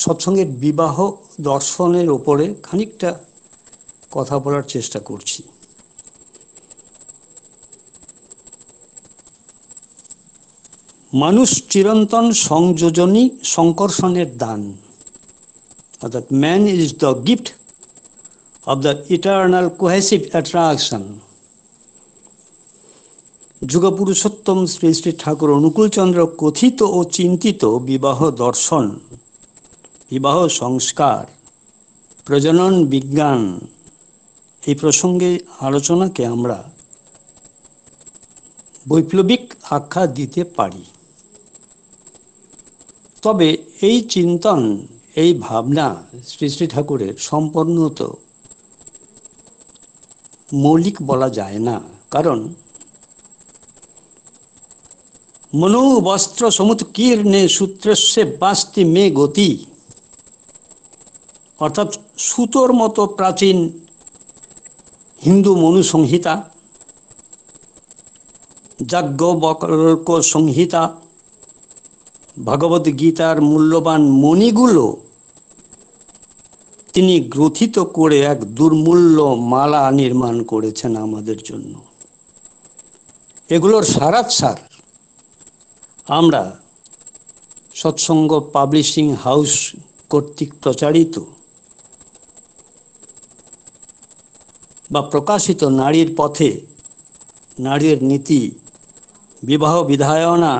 সৎসঙ্গের বিবাহ দর্শনের ওপরে খানিকটা কথা বলার চেষ্টা করছি। মানুষ চিরন্তন সংযোজনী সংকর্ষণের দান, অর্থাৎ man is the gift of the eternal cohesive attraction. যুগপুরুষোত্তম শ্রী শ্রী ঠাকুর অনুকূলচন্দ্র কথিত ও চিন্তিত বিবাহ দর্শন, বিবাহ সংস্কার, প্রজনন বিজ্ঞান এই প্রসঙ্গে আলোচনাকে আমরা বৈপ্লবিক আখ্যা দিতে পারি। তবে এই চিন্তন, এই ভাবনা শ্রী শ্রী ঠাকুরের সম্পূর্ণত মৌলিক বলা যায় না, কারণ মনো বস্ত্র সমুৎকীর্ণে সূত্রস্যে বাস্তি মে গতি, অর্থাৎ সুতোর মতো প্রাচীন হিন্দু মনুসংহিতা, যাজ্ঞবল্ক্য সংহিতা, ভগবদ গীতার মূল্যবান মণিগুলো তিনি গ্রথিত করে এক দুর্মূল্য মালা নির্মাণ করেছেন আমাদের জন্য। এগুলোর সারাৎসার আমরা সৎসঙ্গ পাবলিশিং হাউস কর্তৃক প্রচারিত বা প্রকাশিত নারীর পথে, নারীর নীতি, বিবাহ বিধায়না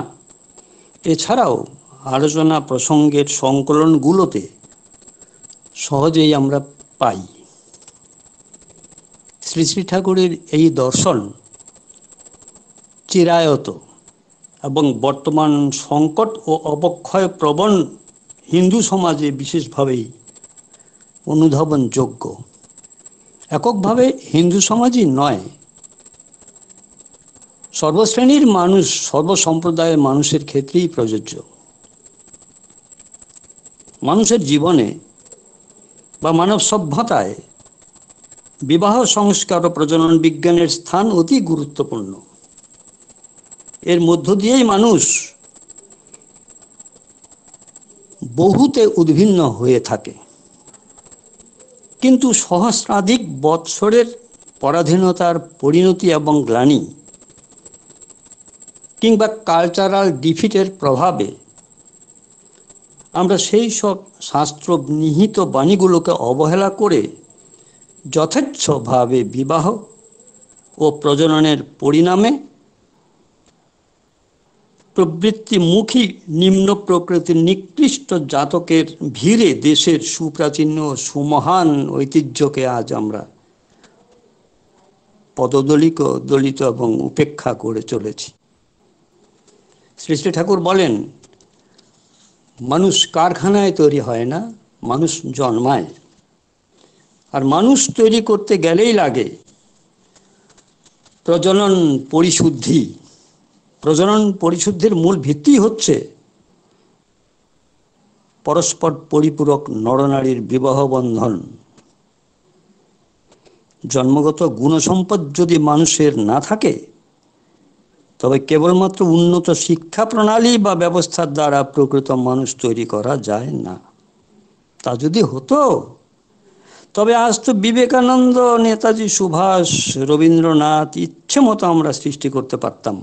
এছাড়াও আলোচনা প্রসঙ্গের সংকলনগুলোতে সহজেই আমরা পাই। শ্রী শ্রী ঠাকুরের এই দর্শন চিরায়ত এবং বর্তমান সংকট ও অবক্ষয় প্রবণ হিন্দু সমাজে বিশেষভাবেই অনুধাবনযোগ্য। এককভাবে হিন্দু সমাজই নয়, সর্বশ্রেণীর মানুষ, সর্বসম্প্রদায়ের মানুষের ক্ষেত্রেই প্রযোজ্য। মানুষের জীবনে বা মানব সভ্যতায় বিবাহ সংস্কার ও প্রজনন বিজ্ঞানের স্থান অতি গুরুত্বপূর্ণ। এর মধ্য দিয়েই মানুষ বহুতে উদ্ভিন্ন হয়ে থাকে, কিন্তু সহস্রাধিক বৎসরের পরাধীনতার পরিণতি এবং গ্লানি কিংবা কালচারাল ডিফিটের প্রভাবে আমরা সেই সব শাস্ত্র নিহিত বাণীগুলোকে অবহেলা করে যথেচ্ছভাবে বিবাহ ও প্রজননের পরিণামে প্রবৃত্তিমুখী নিম্ন প্রকৃতির নিকৃষ্ট জাতকের ভিড়ে দেশের সুপ্রাচীন ও সুমহান ঐতিহ্যকে আজ আমরা পদদলিত এবং উপেক্ষা করে চলেছি। শ্রী শ্রী ঠাকুর বলেন, মানুষ কারখানায় তৈরি হয় না, মানুষ জন্মায়। আর মানুষ তৈরি করতে গেলেই লাগে প্রজনন পরিশুদ্ধি। প্রজনন পরিশুদ্ধির মূল ভিত্তি হচ্ছে পরস্পর পরিপূরক নরনারীর বিবাহ বন্ধন। জন্মগত গুণসম্পদ যদি মানুষের না থাকে, তবে কেবলমাত্র উন্নত শিক্ষা প্রণালী বা ব্যবস্থার দ্বারা প্রকৃত মানুষ তৈরি করা যায় না। তা যদি হতো, তবে আজ তো বিবেকানন্দ, নেতাজি সুভাষ, রবীন্দ্রনাথ ইচ্ছে মতো আমরা সৃষ্টি করতে পারতাম।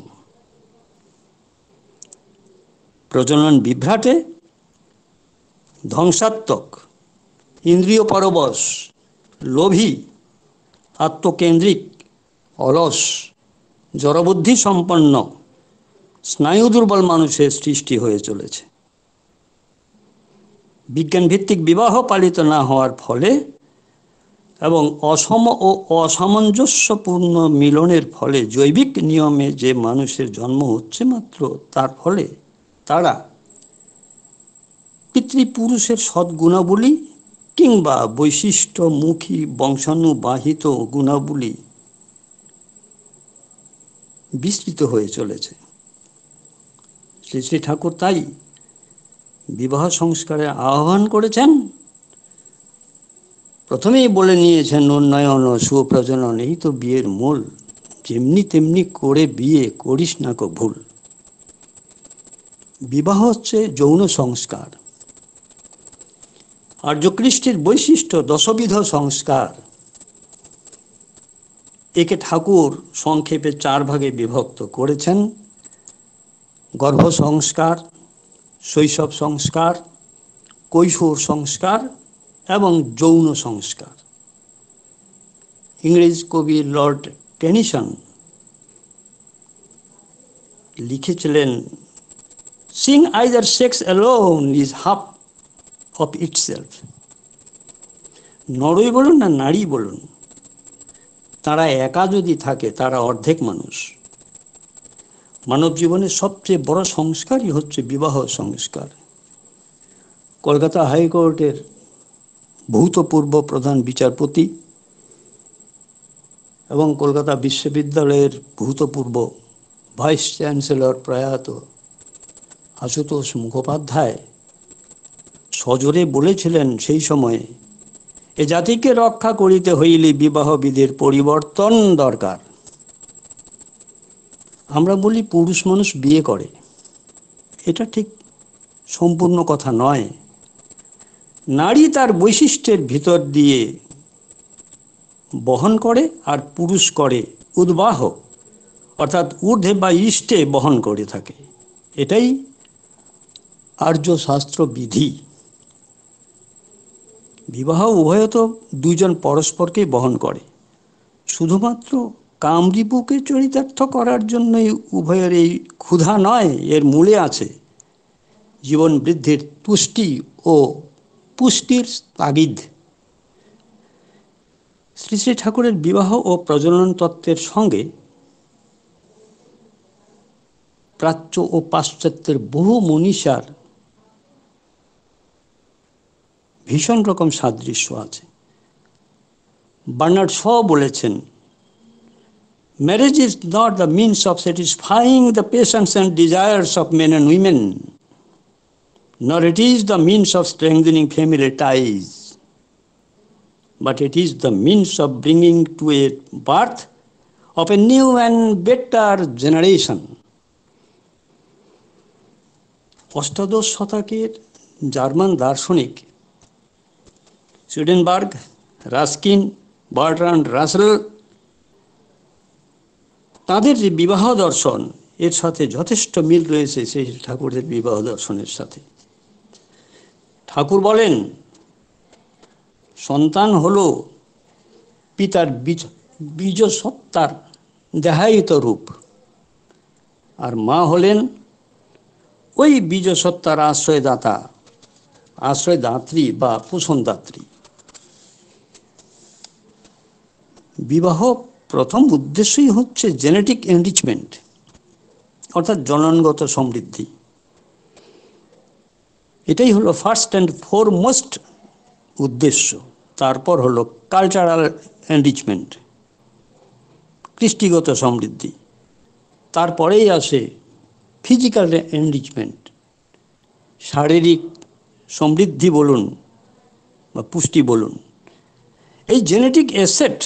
প্রজনন বিভ্রাটে ধ্বংসাত্মক, ইন্দ্রিয় পরবশ, লোভী, আত্মকেন্দ্রিক, অলস, জড়বুদ্ধি সম্পন্ন, স্নায়ু দুর্বল মানুষের সৃষ্টি হয়ে চলেছে। বিজ্ঞান ভিত্তিক বিবাহ পালিত না হওয়ার ফলে এবং অসম ও অসামঞ্জস্যপূর্ণ মিলনের ফলে জৈবিক নিয়মে যে মানুষের জন্ম হচ্ছে মাত্র, তার ফলে তারা পিতৃপুরুষের সদ্গুণাবলী কিংবা বৈশিষ্ট্যমুখী বংশানুবাহিত গুণাবলী বিস্তৃত হয়ে চলেছে। শ্রী শ্রী ঠাকুর তাই বিবাহ সংস্কারের আহ্বান করেছেন। প্রথমেই বলে নিয়েছেন, উন্নয়ন ও সুপ্রজনন এই তো বিয়ের মূল, যেমনি তেমনি করে বিয়ে করিস না কো ভুল। বিবাহ হচ্ছে যৌন সংস্কার। আর্যকৃষ্টির বৈশিষ্ট্য দশবিধ সংস্কার। একে ঠাকুর সংক্ষেপে 4 ভাগে বিভক্ত করেছেন: গর্ভ সংস্কার, শৈশব সংস্কার, কৈশোর সংস্কার এবং যৌন সংস্কার। ইংরেজ কবি লর্ড টেনিসন লিখেছিলেন, সিং either sex alone is half of itself. নরই বলুন না নারী বলুন, তারা একা যদি থাকে তারা অর্ধেক মানুষ। মানব জীবনের সবচেয়ে বড় সংস্কারই হচ্ছে বিবাহ সংস্কার। কলকাতা হাইকোর্টের ভূতপূর্ব প্রধান বিচারপতি এবং কলকাতা বিশ্ববিদ্যালয়ের ভূতপূর্ব ভাইস চ্যান্সেলর প্রয়াত আশুতোষ মুখোপাধ্যায় সজোরে বলেছিলেন সেই সময়ে, এ জাতিকে রক্ষা করিতে হইলে বিবাহ বিধির পরিবর্তন দরকার। আমরা বলি পুরুষ মানুষ বিয়ে করে, এটা ঠিক সম্পূর্ণ কথা নয়। নারী তার বৈশিষ্ট্যের ভিতর দিয়ে বহন করে, আর পুরুষ করে উদ্বাহ, অর্থাৎ ঊর্ধ্বে বা ইষ্টে বহন করে থাকে। এটাই আর্য শাস্ত্র বিধি। বিবাহ উভয় তো দুজন পরস্পরকেই বহন করে, শুধুমাত্র কামরিপুকে চরিতার্থ করার জন্যই উভয়ের এই ক্ষুধা নয়, এর মূলে আছে জীবন বৃদ্ধির তুষ্টি ও পুষ্টির তাগিদ। শ্রী শ্রী ঠাকুরের বিবাহ ও প্রজনন তত্ত্বের সঙ্গে প্রাচ্য ও পাশ্চাত্যের বহু মনীষার ভীষণ রকম সাদৃশ্য আছে। বার্নার্ড শ বলেছেন, marriage is not the means of satisfying the passions and desires of men and women, nor it is the means of strengthening family ties, but it is the means of bringing to a birth of a new and better generation. অষ্টাদশ শতকের German দার্শনিক সুইডেনবার্গ, Ruskin, Bertrand Rasel তাদের যে বিবাহ দর্শন এর সাথে যথেষ্ট মিল রয়েছে সেই ঠাকুরের বিবাহ দর্শনের সাথে। ঠাকুর বলেন সন্তান হলো পিতার বীজ সত্তার দেহায়িত রূপ, আর মা হলেন ওই বীজ সত্তার আশ্রয়দাতা, আশ্রয়দাত্রী বা পোষণদাত্রী। বিবাহ প্রথম উদ্দেশ্যই হচ্ছে জেনেটিক এনরিচমেন্ট, অর্থাৎ জননগত সমৃদ্ধি। এটাই হলো ফার্স্ট অ্যান্ড ফরমোস্ট উদ্দেশ্য। তারপর হলো কালচারাল এনরিচমেন্ট, কৃষ্টিগত সমৃদ্ধি। তারপরেই আসে ফিজিক্যাল এনরিচমেন্ট, শারীরিক সমৃদ্ধি বলুন বা পুষ্টি বলুন। এই জেনেটিক অ্যাসেট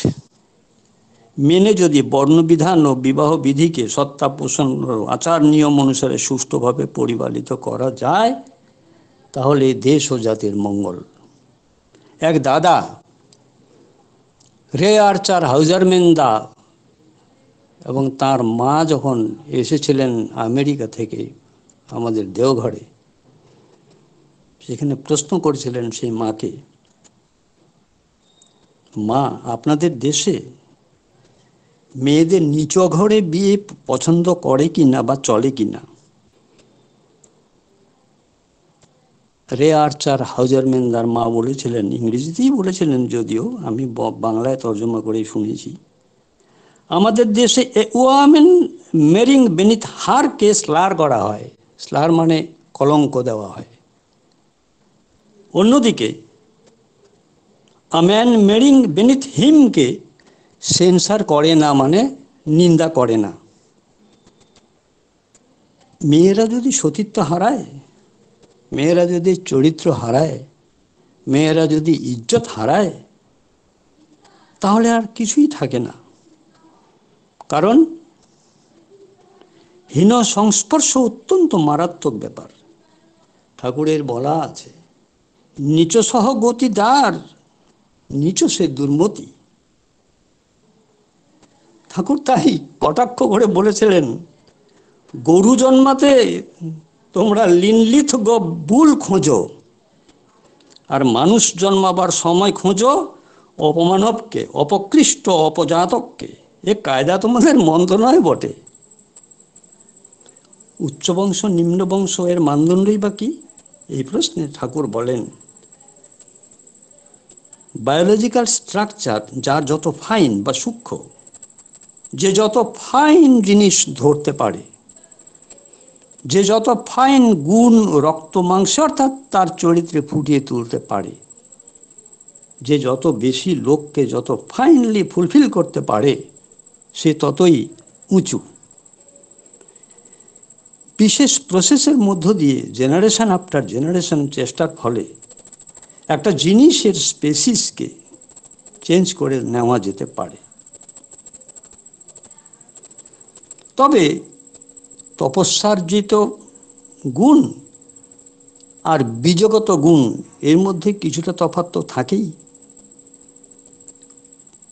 মেনে যদি বর্ণবিধান ও বিবাহ বিধিকে সত্তা পোষণ আচার নিয়ম অনুসারে সুষ্ঠুভাবে পরিপালিত করা যায়, তাহলে দেশ ও জাতির মঙ্গল। এক দাদা রে আর্চার হাউজারম্যান দা এবং তার মা যখন এসেছিলেন আমেরিকা থেকে আমাদের দেওঘরে, সেখানে প্রশ্ন করেছিলেন সেই মাকে, মা আপনাদের দেশে মেয়েদের নিচ ঘরে বিয়ে পছন্দ করে কিনা বা চলে কিনা? রে আর্চার হাউজারম্যানদার মা বলেছিলেন, ইংরেজিতেই বলেছিলেন যদিও, আমি বাংলায় তর্জমা করেই শুনেছি, আমাদের দেশে এ ওয়ামেন মেরিং বেনিথ হারকে স্লার করা হয়। স্লার মানে কলঙ্ক দেওয়া হয়। অন্যদিকে আ ম্যান মেরিং বেনিথ হিমকে সেন্সার করে না, মানে নিন্দা করে না। মেয়েরা যদি সতীত্ব হারায়, মেয়েরা যদি চরিত্র হারায়, মেয়েরা যদি ইজ্জত হারায়, তাহলে আর কিছুই থাকে না। কারণ হীন সংস্পর্শ অত্যন্ত মারাত্মক ব্যাপার। ঠাকুরের বলা আছে, নিচ সহ গতিদার, নিচ সে দুর্মতি। ঠাকুর তাই কটাক্ষ করে বলেছিলেন, গরু জন্মাতে তোমরা লিনলিথ বুল খোঁজো, আর মানুষ জন্মাবার সময় খোঁজো অপমানবকে, অপকৃষ্ট অপজাতককে। এ কায়দা তোমাদের মন্দ নয় বটে। উচ্চ বংশ নিম্ন বংশ এর মানদণ্ডই বা কি? এই প্রশ্নে ঠাকুর বলেন, বায়োলজিক্যাল স্ট্রাকচার যার যত ফাইন বা সূক্ষ্ম, যে যত ফাইন জিনিস ধরতে পারে, যে যত ফাইন গুণ রক্ত মাংসে অর্থাৎ তার চরিত্রে ফুটিয়ে তুলতে পারে, যে যত বেশি লোককে যত ফাইনলি ফুলফিল করতে পারে, সে ততই উঁচু। বিশেষ প্রসেসের মধ্য দিয়ে জেনারেশন আফটার জেনারেশন চেষ্টার ফলে একটা জিনিসের স্পেসিসকে চেঞ্জ করে নেওয়া যেতে পারে। তবে তপস্যার্জিত গুণ আর বীজগত গুণ এর মধ্যে কিছুটা তফাৎ তো থাকেই।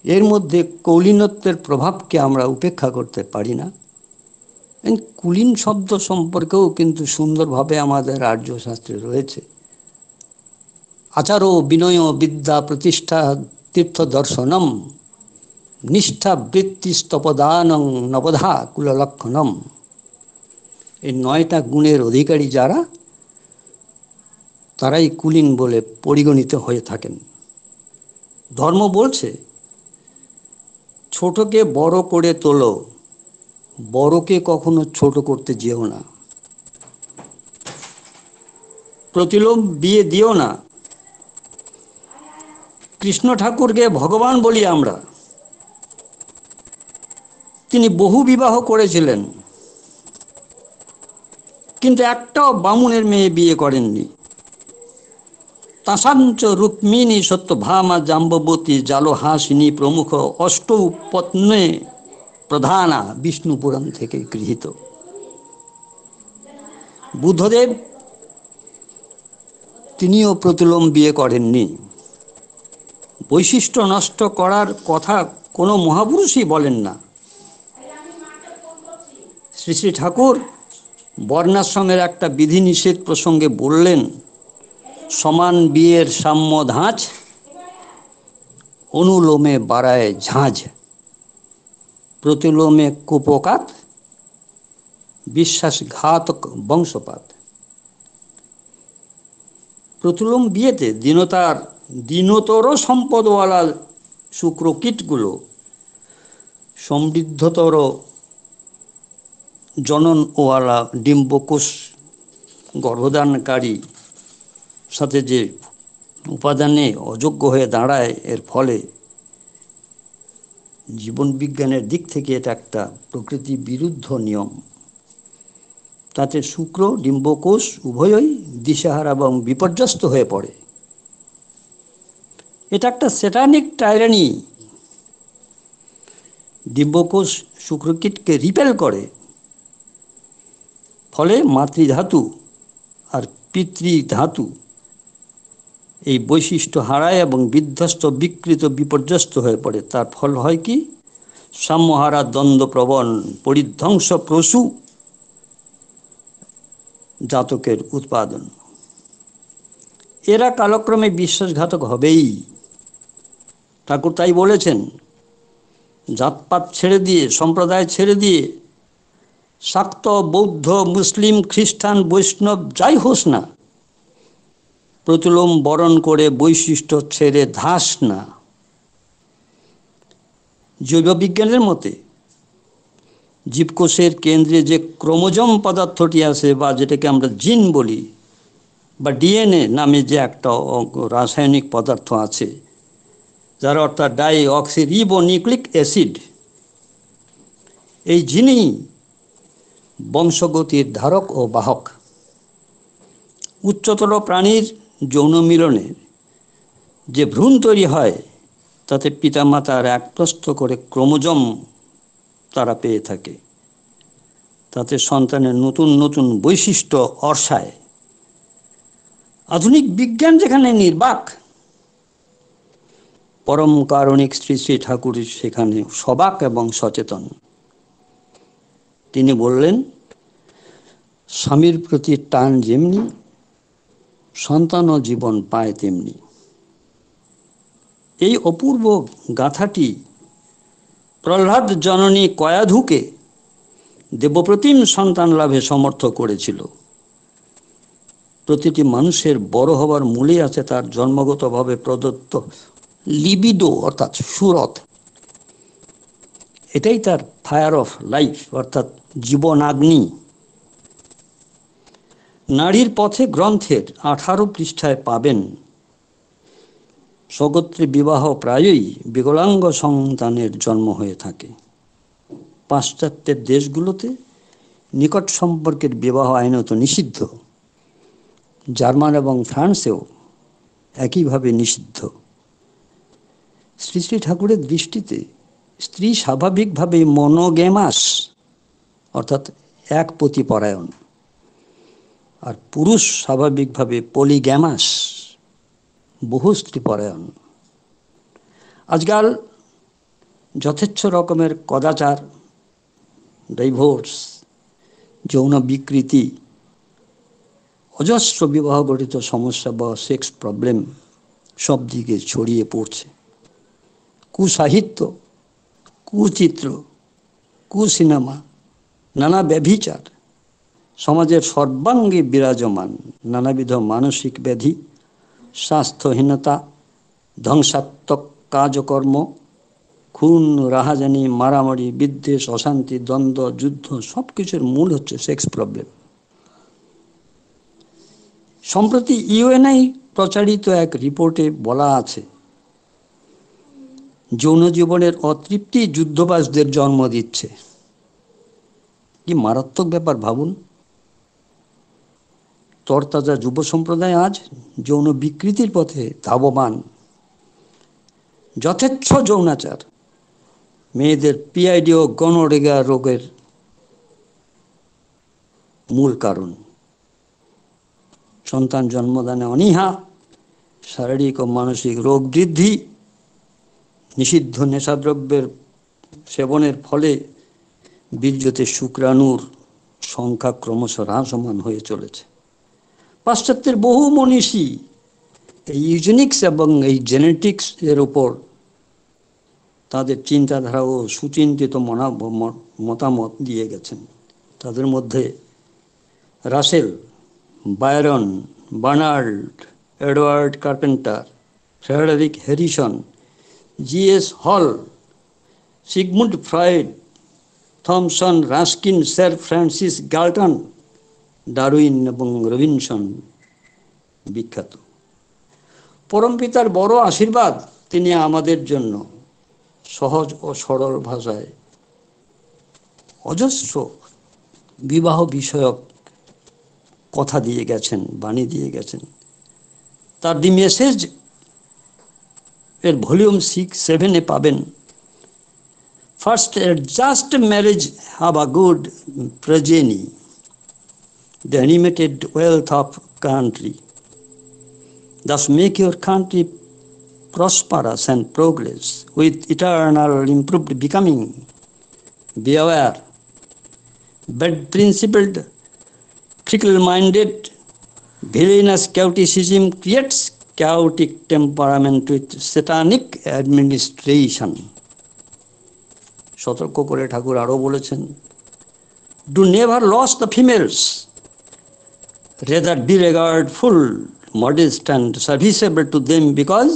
এর মধ্যে কৌলীনত্বের প্রভাবকে আমরা উপেক্ষা করতে পারি না। কুলীন শব্দ সম্পর্কেও কিন্তু সুন্দরভাবে আমাদের আর্য শাস্ত্রে রয়েছে। আচারো বিনয় বিদ্যা প্রতিষ্ঠা তীর্থ দর্শনম নিষ্ঠা বৃত্তি স্তপদানং নবধা কুললক্ষণম। এই 9টা গুণের অধিকারী যারা, তারাই কুলীন বলে পরিগণিত হয়ে থাকেন। ধর্ম বলছে, ছোটকে বড় করে তোলো, বড়কে কখনো ছোট করতে যেও না। প্রতিলোভ বিয়ে দিও না। কৃষ্ণ ঠাকুরকে ভগবান বলি আমরা। তিনি বহু বিবাহ করেছিলেন, কিন্তু একটাও বামুনের মেয়ে বিয়ে করেননি। তাসাঞ্চ রুক্মিণী সত্যভামা জাম্ববতী জালহাসিনী প্রমুখ অষ্টপত্নে প্রধানা বিষ্ণু পুরাণ থেকে গৃহীত। বুদ্ধদেব তিনিও প্রতিলোম বিয়ে করেননি। বৈশিষ্ট্য নষ্ট করার কথা কোনো মহাপুরুষই বলেন না। শ্রী শ্রী ঠাকুর বর্ণাশ্রমের একটা বিধিনিষেধ প্রসঙ্গে বললেন, সমান বিয়ের সাম্য ধাঁচ অনুলোমে বাড়ায় ঝাঁঝ, প্রতিলোমে কুপকাত বিশ্বাসঘাতক বংশপাত। প্রতিলোম বিয়েতে দীনতর সম্পদওয়ালা শুক্রকীটগুলো সমৃদ্ধতর জননওয়ালা ডিম্বকোষ গর্ভধানকারী সাথে যে উপাদানে অযোগ্য হয়ে দাঁড়ায়, এর ফলে জীবন বিজ্ঞানের দিক থেকে এটা একটা প্রকৃতি বিরুদ্ধ নিয়ম। তাতে শুক্র ডিম্বকোষ উভয়ই দিশাহারা এবং বিপর্যস্ত হয়ে পড়ে। এটা একটা স্যাটানিক টাইরানি। ডিম্বকোষ শুক্রকীটকে রিপেল করে, ফলে মাতৃধাতু আর পিতৃধাতু এই বৈশিষ্ট্য হারায় এবং বিধ্বস্ত বিকৃত বিপর্যস্ত হয়ে পড়ে। তার ফল হয় কি? সাম্যহারা দ্বন্দ্বপ্রবণ পরিধ্বংস প্রসূ জাতকের উৎপাদন। এরা কালক্রমে বিশ্বাসঘাতক হবেই। ঠাকুর তাই বলেছেন, জাতপাত ছেড়ে দিয়ে, সম্প্রদায় ছেড়ে দিয়ে, শাক্ত বৌদ্ধ মুসলিম খ্রিস্টান বৈষ্ণব যাই হোস না, প্রতিলোম বরণ করে বৈশিষ্ট্য ছেড়ে ধাস না। জৈববিজ্ঞানের মতে জীবকোষের কেন্দ্রে যে ক্রোমোজোম পদার্থটি আছে, বা যেটাকে আমরা জিন বলি, বা ডিএনএ নামে যে একটা রাসায়নিক পদার্থ আছে, যার অর্থাৎ ডাইঅক্সিরিবোনিউক্লিক অ্যাসিড, এই জিনই বংশগতির ধারক ও বাহক। উচ্চতর প্রাণীর যৌন মিলনে যে ভ্রূণ তৈরি হয়, তাতে পিতামাতার এক প্রস্থ করে ক্রোমোজোম তারা পেয়ে থাকে। তাতে সন্তানের নতুন নতুন বৈশিষ্ট্য অর্শায়। আধুনিক বিজ্ঞান যেখানে নির্বাক, পরম কারণিক শ্রী শ্রী ঠাকুর সেখানে সবাক এবং সচেতন। তিনি বললেন, স্বামীর প্রতি টান যেমনি, সন্তানও জীবন পায় তেমনি। এই অপূর্ব গাথাটি প্রহ্লাদ জননী কয়াধুকে দেবপ্রতিম সন্তান লাভে সমর্থ করেছিল। প্রতিটি মানুষের বড় হবার মূলে আছে তার জন্মগতভাবে প্রদত্ত লিবিডো, অর্থাৎ সুরত। এটাই তার ফায়ার অফ লাইফ, অর্থাৎ জীবনাগ্নি। নারীর পথে গ্রন্থের 18 পৃষ্ঠায় পাবেন, স্বগোত্রে বিবাহ প্রায়ই বিকলাঙ্গ সন্তানের জন্ম হয়ে থাকে। পাশ্চাত্যের দেশগুলোতে নিকট সম্পর্কের বিবাহ আইনত নিষিদ্ধ। জার্মান এবং ফ্রান্সেও একইভাবে নিষিদ্ধ। শ্রী শ্রী ঠাকুরের দৃষ্টিতে স্ত্রী স্বাভাবিকভাবে মনোগেমাস, অর্থাৎ একপতিপরায়ণ, আর পুরুষ স্বাভাবিকভাবে পলিগ্যামাস, বহু স্ত্রীপরায়ণ। আজকাল যথেচ্ছ রকমের কদাচার, ডাইভোর্স, যৌন বিকৃতি, অজস্র বিবাহ গঠিত সমস্যা বা সেক্স প্রবলেম সব দিকে ছড়িয়ে পড়ছে। কুসাহিত্য, কুচিত্র, কুসিনেমা, নানা ব্যভিচার সমাজের সর্বাঙ্গে বিরাজমান। নানাবিধ মানসিক ব্যাধি, স্বাস্থ্যহীনতা, ধ্বংসাত্মক কাজকর্ম, খুন, রাহাজানি, মারামারি, বিদ্বেষ, অশান্তি, দ্বন্দ্ব, যুদ্ধ, সব কিছুর মূল হচ্ছে সেক্স প্রবলেম। সম্প্রতি ইউএনআই প্রচারিত এক রিপোর্টে বলা আছে, যৌন জীবনের অতৃপ্তি যুদ্ধবাজদের জন্ম দিচ্ছে। কি মারাত্মক ব্যাপার ভাবুন। তরতাজা যুব সম্প্রদায় আজ যৌন বিকৃতির পথে ধাবমান। যথেচ্ছ যৌনাচার মেয়েদের পিআইডি ও গনোরেগা রোগের মূল কারণ। সন্তান জন্মদানে অনীহা, শারীরিক ও মানসিক রোগ বৃদ্ধি, নিষিদ্ধ নেশাদ্রব্যের সেবনের ফলে বীর্যতে শুক্রাণুর সংখ্যা ক্রমশ হ্রাসমান হয়ে চলেছে। পাশ্চাত্যের বহু মনীষী এই ইউজেনিক্স এবং এই জেনেটিক্স এর উপর তাদের চিন্তাধারা ও সুচিন্তিত মতামত দিয়ে গেছেন। তাদের মধ্যে Russell, Byron, Bernard, Edward Carpenter, Frederic Harrison, G S Hall, Sigmund Freud, Thomson, Ruskin, sir Francis Galton, Darwin এবং রবিনসন বিখ্যাত। পরমপিতার বড় আশীর্বাদ, তিনি আমাদের জন্য সহজ ও সরল ভাষায় অজস্র বিবাহ বিষয়ক কথা দিয়ে গেছেন, বাণী দিয়ে গেছেন। তার দি মেসেজ এর ভলিউম 6-7 পাবেন। First, just marriage have a good প্রজেনি, the unlimited wealth of country, thus make your country prosperous and progress with eternal improved becoming. Be aware, bad-principled, fickle-minded, villainous chaoticism creates chaotic temperament with satanic administration. সতর্ক করে ঠাকুর আরো বলেছেন, do never lose the females, rather be regardful, modest and serviceable to them, because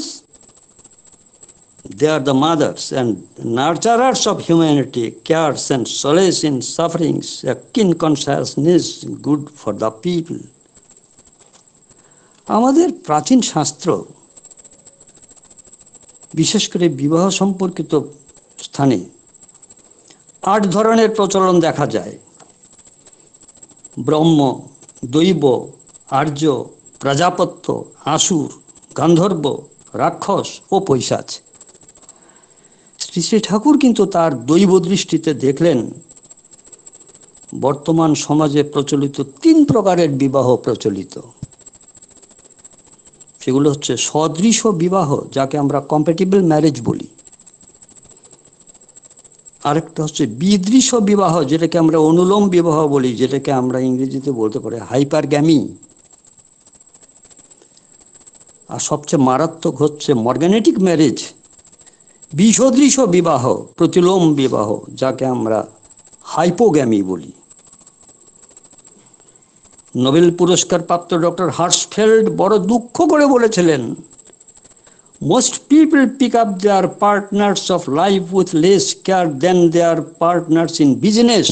they are the mothers and nurturers of humanity, cares and solace in sufferings, a keen consciousness good for the people. আমাদের প্রাচীন শাস্ত্র, বিশেষ করে বিবাহ সম্পর্কিত স্থানে 8 ধরনের প্রচলন দেখা যায়: ব্রহ্ম, দৈব, আর্য, প্রজাপত্য, আসুর, গান্ধর্ব, রাক্ষস ও পৈশাচ। শ্রী শ্রী ঠাকুর কিন্তু তার দৈব দৃষ্টিতে দেখলেন বর্তমান সমাজে প্রচলিত 3 প্রকারের বিবাহ প্রচলিত। সেগুলো হচ্ছে সদৃশ বিবাহ, যাকে আমরা কম্প্যাটিবল ম্যারেজ বলি। আরেকটা হচ্ছে বিদৃশ বিবাহ, যেটাকে আমরা অনুলোম বিবাহ বলি, যেটাকে আমরা ইংরেজিতে বলতে পারি হাইপারগ্যামি। আর সবচেয়ে মারাত্মক হচ্ছে মর্গানেটিক ম্যারেজ, বিষদৃশ বিবাহ, প্রতিলোম বিবাহ, যাকে আমরা হাইপোগ্যামি বলি। নোবেল পুরস্কার প্রাপ্ত ডক্টর হার্শফেল্ড বড় দুঃখ করে বলেছিলেন, most people pick up their partners of life with less care than their partners in business.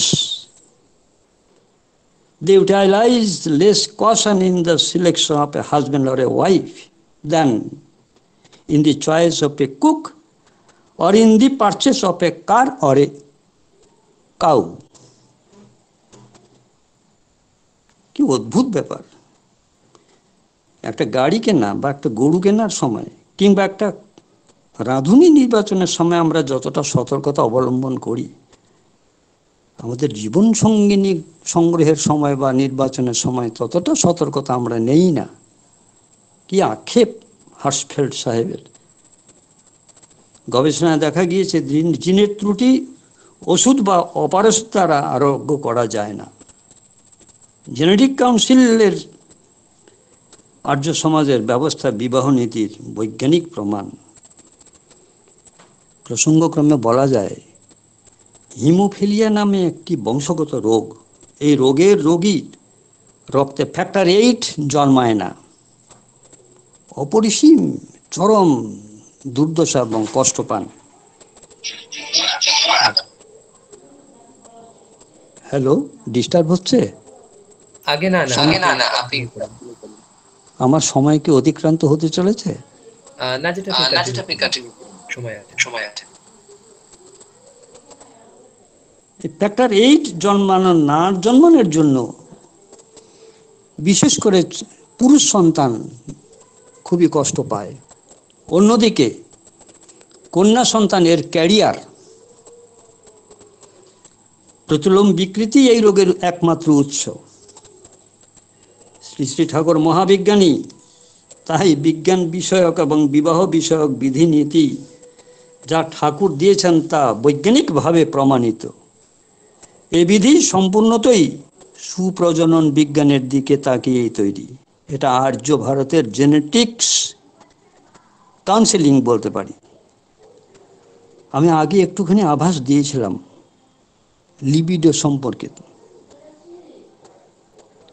They utilize less caution in the selection of a husband or a wife than in the choice of a cook or in the purchase of a car or a cow. কি অদ্ভুত ব্যাপার! একটা গাড়ি কেনা বা একটা গরু কেনার সময় কিংবা একটা রাঁধুনি নির্বাচনের সময় আমরা যতটা সতর্কতা অবলম্বন করি, আমাদের জীবন সঙ্গিনী সংগ্রহের সময় বা নির্বাচনের সময় ততটা সতর্কতা আমরা নেই না। কি আক্ষেপ হার্শফেল্ড সাহেবের! গবেষণায় দেখা গিয়েছে জিনের ত্রুটি ওষুধ বা অপারেশন দ্বারা আরোগ্য করা যায় না। জেনেটিক কাউন্সিলের আর্য সমাজের ব্যবস্থা বিবাহ নীতির বৈজ্ঞানিক প্রমাণ। প্রসঙ্গক্রমে বলা যায়, হিমোফিলিয়া নামে একটি বংশগত রোগ। এই রোগের রোগীর রক্তে ফ্যাক্টর 8 জন্মায় না। অপরিসীম চরম দুর্দশা এবং কষ্ট পান। হ্যালো, ডিস্টার্ব হচ্ছে? আগে না আপনি আমার সময় কি অতিক্রান্ত হতে চলেছে? না, যেটা আপনি কন্টিনিউ করুন, সময় আছে। ফ্যাক্টর 8 জন্মানোর জন্য বিশেষ করে পুরুষ সন্তান খুবই কষ্ট পায়। অন্যদিকে কন্যা সন্তানের ক্যারিয়ার, প্রতিলোম বিকৃতি এই রোগের একমাত্র উৎস। শ্রী শ্রী ঠাকুর মহাবিজ্ঞানী, তাই বিজ্ঞান বিষয়ক এবং বিবাহ বিষয়ক বিধিনীতি যা ঠাকুর দিয়েছেন তা বৈজ্ঞানিকভাবে প্রমাণিত। এ বিধি সম্পূর্ণতই সুপ্রজনন বিজ্ঞানের দিকে তাকিয়েই তৈরি। এটা আর্য ভারতের জেনেটিক্স কাউন্সেলিং বলতে পারি। আমি আগে একটুখানি আভাস দিয়েছিলাম লিবিডো সম্পর্কে।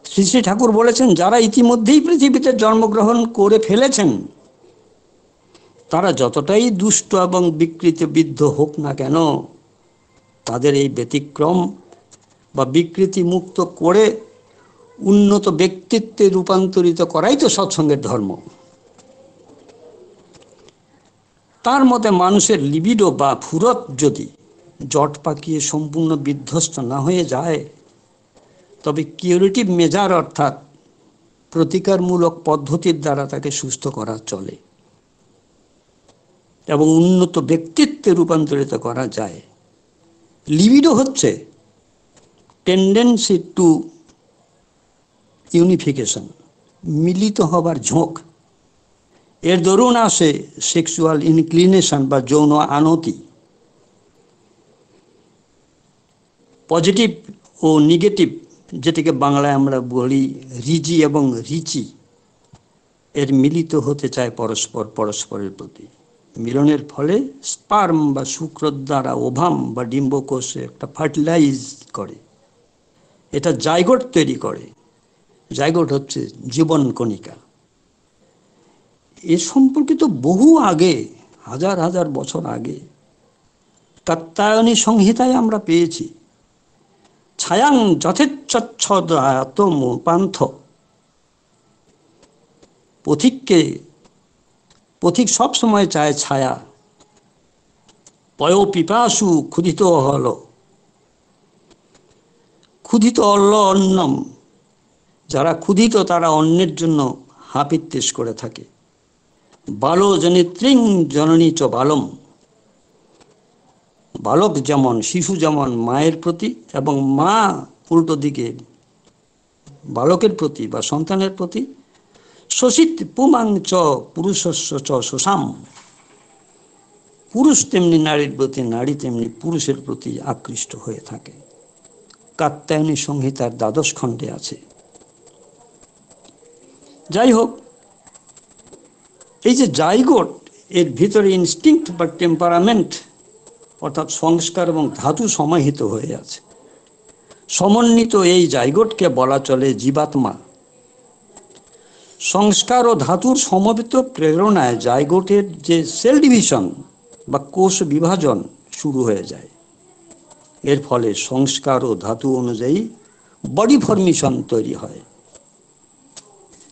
শ্রী শ্রী ঠাকুর বলেছেন, যারা ইতিমধ্যেই পৃথিবীতে জন্মগ্রহণ করে ফেলেছেন তারা যতটাই দুষ্ট এবং বিকৃতিবিদ্ধ হোক না কেন, তাদের এই ব্যতিক্রম বা বিকৃতি মুক্ত করে উন্নত ব্যক্তিত্বে রূপান্তরিত করাই তো সৎসঙ্গের ধর্ম। তার মতে মানুষের লিবিডো বা ফুরত যদি জট পাকিয়ে সম্পূর্ণ বিধ্বস্ত না হয়ে যায়, তবে কিউরেটিভ মেজার অর্থাৎ প্রতিকারমূলক পদ্ধতির দ্বারা তাকে সুস্থ করা চলে এবং উন্নত ব্যক্তিত্বে রূপান্তরিত করা যায়। লিবিডো হচ্ছে টেন্ডেন্সি টু ইউনিফিকেশন, মিলিত হবার ঝোঁক। এর দরুন আসে সেক্সুয়াল ইনক্লিনেশন বা যৌন আনতি। পজিটিভ ও নেগেটিভ, যেটাকে বাংলায় আমরা বলি রিজি এবং রিচি, এর মিলিত হতে চায় পরস্পরের প্রতি। মিলনের ফলে স্পার্ম বা শুক্র দ্বারা ওভাম বা ডিম্বকোষে একটা ফার্টিলাইজ করে, এটা জাইগোট তৈরি করে। জাইগোট হচ্ছে জীবন কণিকা। এ সম্পর্কিত বহু আগে, হাজার হাজার বছর আগে কাত্যায়নী সংহিতায় আমরা পেয়েছি। ছায়াং যথেচ্ছদায়তম পান্থ, পথিক সব সময় চায় ছায়া। পয় পিপাসু ক্ষুধিত হল, ক্ষুধিত অল্ল অন্নম, যারা ক্ষুধিত তারা অন্যের জন্য হাপিত্যেশ করে থাকে। বালো জনিত্রিং জননী চ বালম, বালক যেমন, শিশু যেমন মায়ের প্রতি এবং মা উল্টো দিকে বালকের প্রতি বা সন্তানের প্রতি। শোষিত পুমাং চ পুরুষস্য চ শোষাম, পুরুষ তেমনি নারীর প্রতি, নারী তেমনি পুরুষের প্রতি আকৃষ্ট হয়ে থাকে। কাত্যায়নী সংহিতার ১২ খণ্ডে আছে। যাই হোক, এই যে জাইগোট, এর ভিতরে ইনস্টিংক্ট বা টেম্পারামেন্ট অর্থাৎ সংস্কার এবং ধাতু সমাহিত হয়ে আছে। সমন্বিত এই জাইগোটকে বলা চলে জীবাত্মা। সংস্কার ও ধাতুর সমবেত প্রেরণায় জাইগোটের যে সেল ডিভিশন বা কোষ বিভাজন শুরু হয়ে যায়। এর ফলে সংস্কার ও ধাতু অনুযায়ী বডি ফর্মেশন তৈরি হয়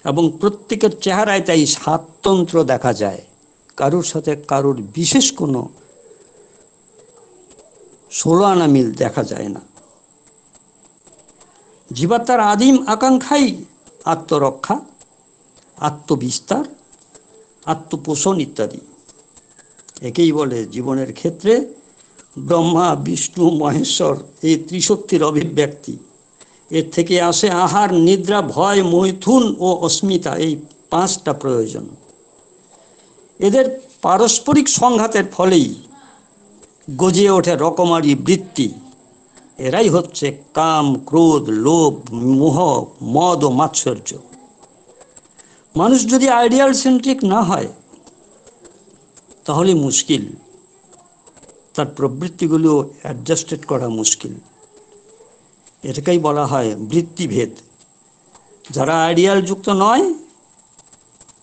এবং প্রত্যেকের চেহারায় তাই স্বাতন্ত্র্য দেখা যায়। কারোর সাথে কারোর বিশেষ কোনো 16 আনা মিল দেখা যায় না। জীবাত্মার আদিম আকাঙ্ক্ষাই আত্মরক্ষা, আত্মবিস্তার, আত্মপোষণ ইত্যাদি। একেই বলে জীবনের ক্ষেত্রে ব্রহ্মা, বিষ্ণু, মহেশ্বর এই ত্রিশক্তির অভিব্যক্তি। এর থেকে আসে আহার, নিদ্রা, ভয়, মৈথুন ও অস্মিতা, এই 5টা প্রয়োজন। এদের পারস্পরিক সংঘাতের ফলেই গজিয়ে ওঠে রকমারি বৃত্তি। এরাই হচ্ছে কাম, ক্রোধ, লোভ, মোহ, মদ ও মাৎসর্য। মানুষ যদি আইডিয়াল সেন্ট্রিক না হয় তাহলে মুশকিল, তার প্রবৃত্তিগুলো অ্যাডজাস্টেড করা মুশকিল। এটাকেই বলা হয় বৃত্তিভেদ। যারা আইডিয়াল যুক্ত নয়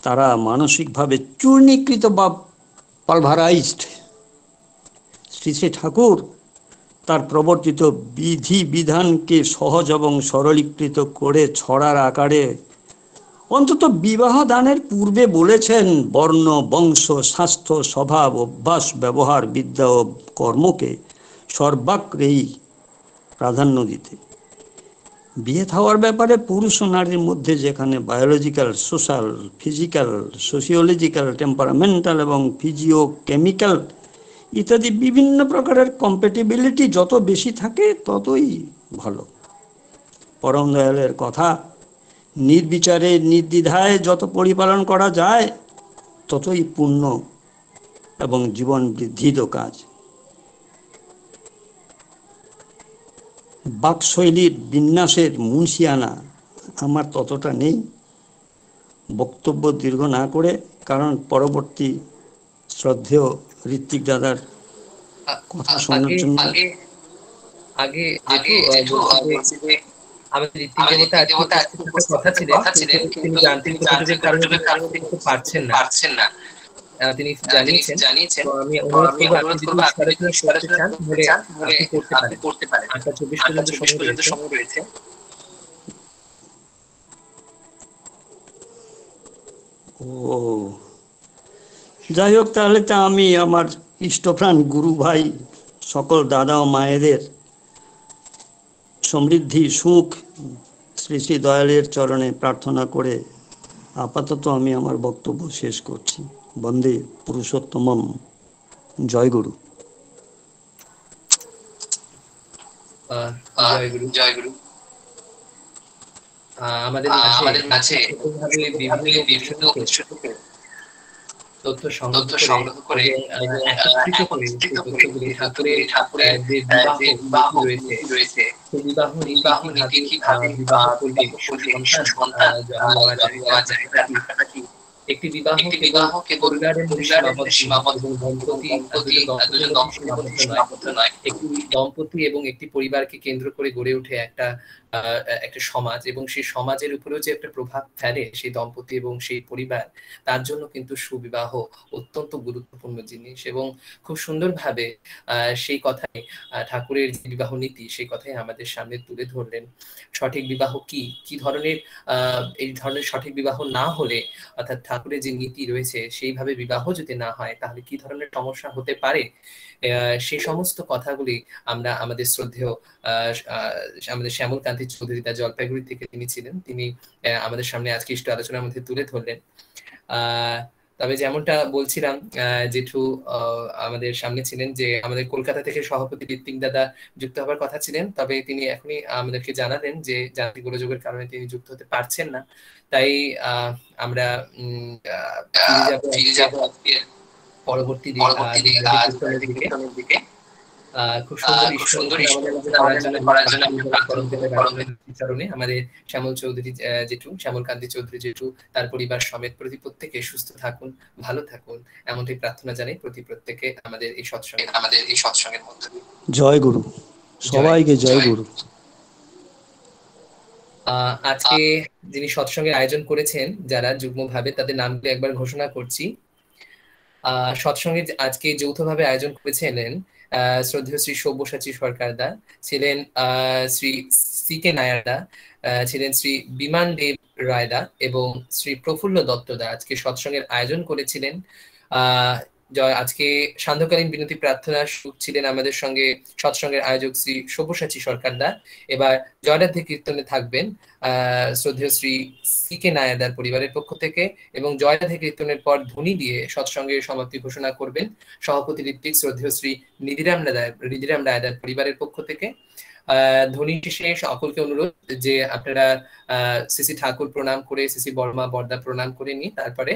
তারা মানসিকভাবে চূর্ণীকৃত বা পালভারাইজড। শ্রী শ্রী ঠাকুর তার প্রবর্তিত বিধি বিধানকে সহজ এবং সরলীকৃত করে ছড়ার আকারে অন্তত বিবাহ দানের পূর্বে বলেছেন বর্ণ, বংশ, স্বাস্থ্য, স্বভাব, অভ্যাস, ব্যবহার, বিদ্যা ও কর্মকে সর্বাগ্রেই প্রাধান্য দিতে। বিয়ে থাওয়ার ব্যাপারে পুরুষ ও নারীর মধ্যে যেখানে বায়োলজিক্যাল, সোশ্যাল, ফিজিক্যাল, সোশিওলজিক্যাল, টেম্পারামেন্টাল এবং ফিজিওকেমিক্যাল ইত্যাদি বিভিন্ন প্রকারের কম্প্যাটিবিলিটি যত বেশি থাকে ততই ভালো। পরম দয়ালের কথা, নির্বিচারে নির্দ্বিধায় যত পরিপালন করা যায় ততই পূর্ণ এবং জীবন বৃদ্ধিত কাজ। বাকশৈলীর বিন্যাসের মুন্সিয়ানা আমার ততটা নেই। বক্তব্য দীর্ঘ না করে, কারণ পরবর্তী শ্রদ্ধেয় ঋত্বিক দাদার কথা শোনার জন্য আগে আমাদের ঋত্বিক দেবতা কথা ছিলেন, তিনি যান্ত্রিক গোলযোগের কারণে পারছেন না। তিনি জানিয়েছেন, তো আমি অনুরোধ করবো আপনি যদি সরাসরি করতে চান তাহলে আপনি করতে পারেন। 8:24 পর্যন্ত সময় রয়েছে। ও যাই হোক, তাহলে তা আমি আমার ইষ্টপ্রাণ গুরু ভাই সকল দাদা ও মায়েদের সমৃদ্ধি, সুখ শ্রী শ্রী দয়ালের চরণে প্রার্থনা করে আপাতত আমি আমার বক্তব্য শেষ করছি। বন্দে পুরুষোত্তমম। জয় গুরু। জয় গুরু। আমাদের মাঝে বিভিন্ন উৎস থেকে তথ্য সংগ্রহ করে একত্রিত করে ঠাকুরের যে বিবাহ রয়েছে, বিবাহ নীতি কিভাবে বিবাহ করলে সুসন্তান জন্ম যায়, একটি বিবাহ কেবল পরিবারের সীমাবদ্ধ নয়, একটি দম্পতি এবং একটি পরিবারকে কেন্দ্র করে গড়ে ওঠে একটা সমাজ, এবং সেই সমাজের উপরেও যে একটা প্রভাব ফেলে সেই দম্পতি এবং সেই পরিবার, তার জন্য কিন্তু সুবিবাহ অত্যন্ত গুরুত্বপূর্ণ জিনিস। এবং খুব সুন্দরভাবে সেই কথাই ঠাকুরের যে বিবাহ নীতি, সেই কথাই আমাদের সামনে তুলে ধরলেন। সঠিক বিবাহ কি ধরনের, এই ধরনের সঠিক বিবাহ না হলে, অর্থাৎ ঠাকুরের যে নীতি রয়েছে সেইভাবে বিবাহ যদি না হয় তাহলে কি ধরনের সমস্যা হতে পারে, সেই সমস্ত কথাগুলি আমরা আমাদের শ্রদ্ধেয় আমাদের শ্যামলকান্তি চৌধুরী, তার জলপাইগুড়ি থেকে তিনি ছিলেন, তিনি আমাদের সামনে আজকে ইষ্ট আলোচনার মধ্যে তুলে ধরলেন। তবে যেমনটা বলছিলাম, জেঠু আমাদের সামনে ছিলেন, যে আমাদের কলকাতা থেকে সভাপতি ঋত্বিক দাদা যুক্ত হবার কথা ছিলেন, তবে তিনি এখনই আমাদেরকে জানালেন যে যান্ত্রিক গোলযোগের কারণে তিনি যুক্ত হতে পারছেন না। তাই আমরা ফিরে যাব পরবর্তী দিকে। খুব সুন্দর আমাদের শ্যামল চৌধুরী জেঠু, শ্যামলকান্তি চৌধুরী জেঠু, তার পরিবার সমেত প্রত্যেকে সুস্থ থাকুন, ভালো থাকুন, এমনটাই প্রার্থনা জানাই প্রত্যেকে আমাদের এই সৎসঙ্গের মধ্যে। জয় গুরু, সবাইকে জয় গুরু। আজকে যিনি সৎসঙ্গের আয়োজন করেছেন, যারা যুগ্মভাবে, তাদের নামগুলো একবার ঘোষণা করছি। সৎসঙ্গের আজকে যৌথভাবে আয়োজন করেছিলেন শ্রদ্ধেয় শ্রী সব্যসাচী সরকারদা, ছিলেন শ্রী সি.কে. নায়ারদা, ছিলেন শ্রী বিমান দেব রায়দা এবং শ্রী প্রফুল্ল দত্তদা আজকে সৎসঙ্গের আয়োজন করেছিলেন। আজকে সান্ধ্যকালীন বিনতি প্রার্থনা ছিলেন আমাদের সঙ্গে সৎসঙ্গের আয়োজক শ্রী সব্যসাচী সরকারদা। এবার জয়রাধে কীর্তনে থাকবেন শ্রদ্ধেয় শ্রী সি.কে. নায়ারদার পরিবারের পক্ষ থেকে, এবং জয়রাধে কীর্তনের পর ধ্বনি দিয়ে সৎসঙ্গের সমাপ্তি ঘোষণা করবেন সভাপতি ঋত্বিক শ্রদ্ধেয় শ্রী রিদিরাম রায়দার পরিবারের পক্ষ থেকে। ধ্বনি শেষে সকলকে অনুরোধ যে আপনারা শ্রী ঠাকুর প্রণাম করে, শ্রী বর্মা বর্দা প্রণাম করে নিয়ে তারপরে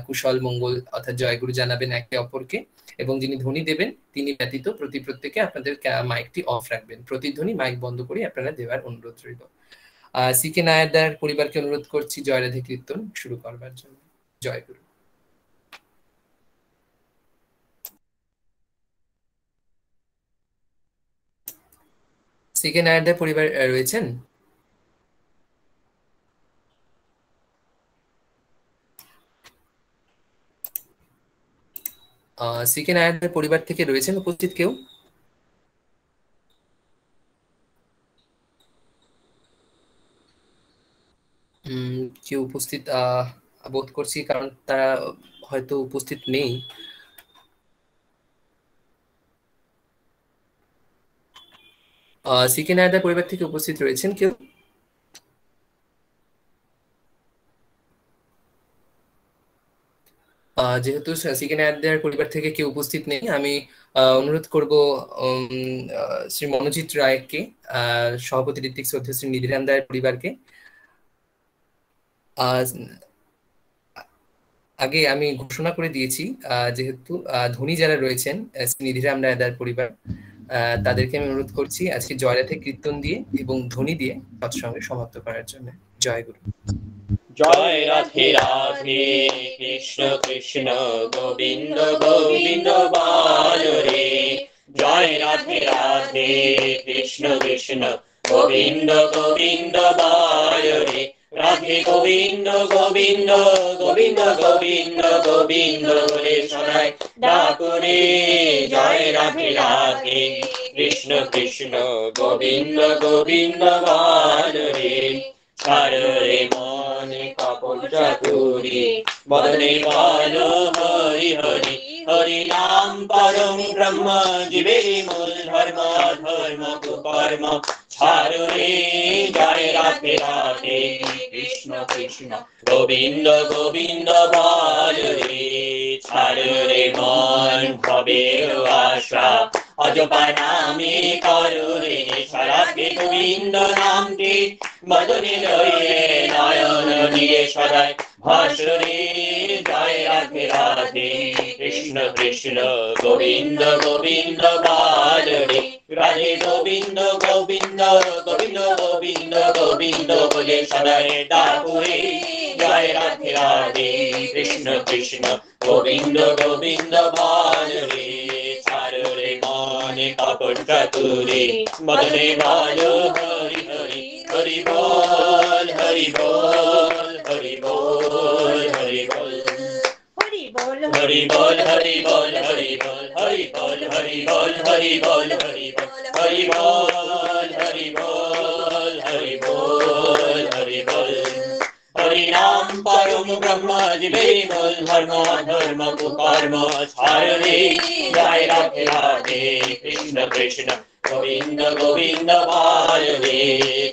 কুশল মঙ্গল অর্থাৎ জয়গুরু জানাবেন একে অপরকে, এবং যিনি ধ্বনি দেবেন তিনি ব্যতীত প্রত্যেকে আপনাদের মাইকটি অফ রাখবেন। প্রতিধ্বনি মাইক বন্ধ করে আপনারা দেওয়ার অনুরোধ রইল। সি.কে. নায়ারদার পরিবারকে অনুরোধ করছি জয়রাধে কীর্তন শুরু করবার জন্য। জয় গুরু। সি.কে. নায়ারদার পরিবার রয়েছেন? সি.কে. নায়ারদার পরিবার থেকে রয়েছেন উপস্থিত কেউ? কেউ উপস্থিত বোধ করছি, কারণ তারা হয়তো উপস্থিত নেই। সি.কে. নায়ারদার পরিবার থেকে উপস্থিত রয়েছেন কেউ? যেহেতু সিকে নায়ারদের পরিবার থেকে কেউ উপস্থিত নেই, আমি অনুরোধ করব শ্রী মনোজিৎ রায়কে, সভাপতি ঋত্বিক শ্রদ্ধেয় শ্রী নিধিরাম রায়ের পরিবারকে। আগে আমি ঘোষণা করে দিয়েছি, যেহেতু ধনী যারা রয়েছেন শ্রী নিধিরাম রায়দার পরিবার, তাদেরকে আমি অনুরোধ করছি আজকে জয়রাধে কীর্তন দিয়ে এবং ধ্বনি দিয়ে সৎসঙ্গে সমাপ্ত করার জন্য। জয় গুরু। জয় রাধে রাধে, কৃষ্ণ কৃষ্ণ গোবিন্দ গোবিন্দ বল রে। জয় রাধে রাধে, কৃষ্ণ কৃষ্ণ গোবিন্দ গোবিন্দ বল রে। রাধে গোবিন্দ গোবিন্দ গোবিন্দ গোবিন্দ গোবিন্দ বলে সদাই ডাকুরে। জয় রাধে রাধে, কৃষ্ণ কৃষ্ণ গোবিন্দ গোবিন্দ বল রে। ছাড়রে মনে কপট চাতুরি, বদনে বল হরি হরি। হরি নাম পরম ব্রহ্ম, জীবের মূল ধর্ম। ধর্ম কুকর্ম ছাড়রে। জয় রাধে রাধে, কৃষ্ণ কৃষ্ণ গোবিন্দ গোবিন্দ বল রে। ছাড়রে মন ভবের আশা, অজপা নামে কররে। সারাকে গোবিন্দ নামটি বদনে লয়ে, নয়ন দিয়ে সদাই ভাসরে। জয় রাধে রাধে, কৃষ্ণ কৃষ্ণ গোবিন্দ গোবিন্দ বল রে। রাধে গোবিন্দ গোবিন্দ গোবিন্দ গোবিন্দ গোবিন্দ বলে সদাই ডাকুরে। জয় রাধে রাধে, কৃষ্ণ কৃষ্ণ গোবিন্দ গোবিন্দ বল রে। ছাড়রে মনে কপট চাতুরি, বদনে বল হরি হরি। হরি বল হরি বল হরি বল হরি বল। হরি বল হরি বল হরি বল হরি বল হরি বল হরি বল হরি বল হরি বল হরি বল হরি বল হরি বল হরি বল। হরি নাম পরম ব্রহ্ম, জীবের মূল ধর্ম। ধর্ম কুকর্ম ছাড়রে। জয় রাধে রাধে, কৃষ্ণ কৃষ্ণ গোবিন্দ গোবিন্দ বল রে।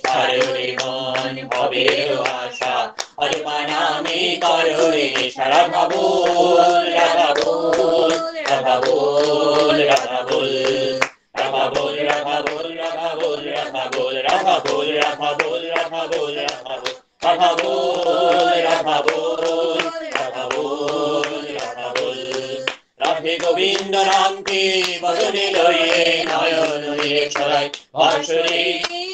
ছাড়রে মন ভবের আশা, অজপা নামে কররে। সারা ভাবুল রাধা বল রাধা বল রাধা বল। রাধা বল রাধা বল রাধা বল রাধা বল রাধা বল রাধা বল রাধা বল রাধা বল। রাধা বল রাধা বল রাধা বল রাধা বল। রাধে গোবিন্দ নামকে বদনে লয়ে, নয়ন দিয়ে সদাই ভাসরে।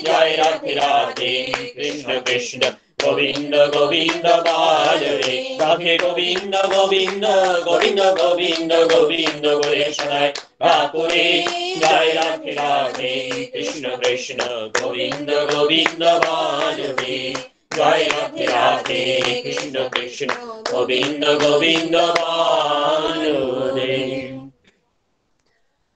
জয় রাধে রাধে, কৃষ্ণ কৃষ্ণ গোবিন্দ গোবিন্দ বল রে। রাধে গোবিন্দ গোবিন্দ গোবিন্দ গোবিন্দ গোবিন্দ বলে সদাই ডাকুরে। জয় রাধে রাধে, কৃষ্ণ কৃষ্ণ গোবিন্দ গোবিন্দ বল রে। জয় রাধে রাধে, কৃষ্ণ কৃষ্ণ গোবিন্দ গোবিন্দ বল রে।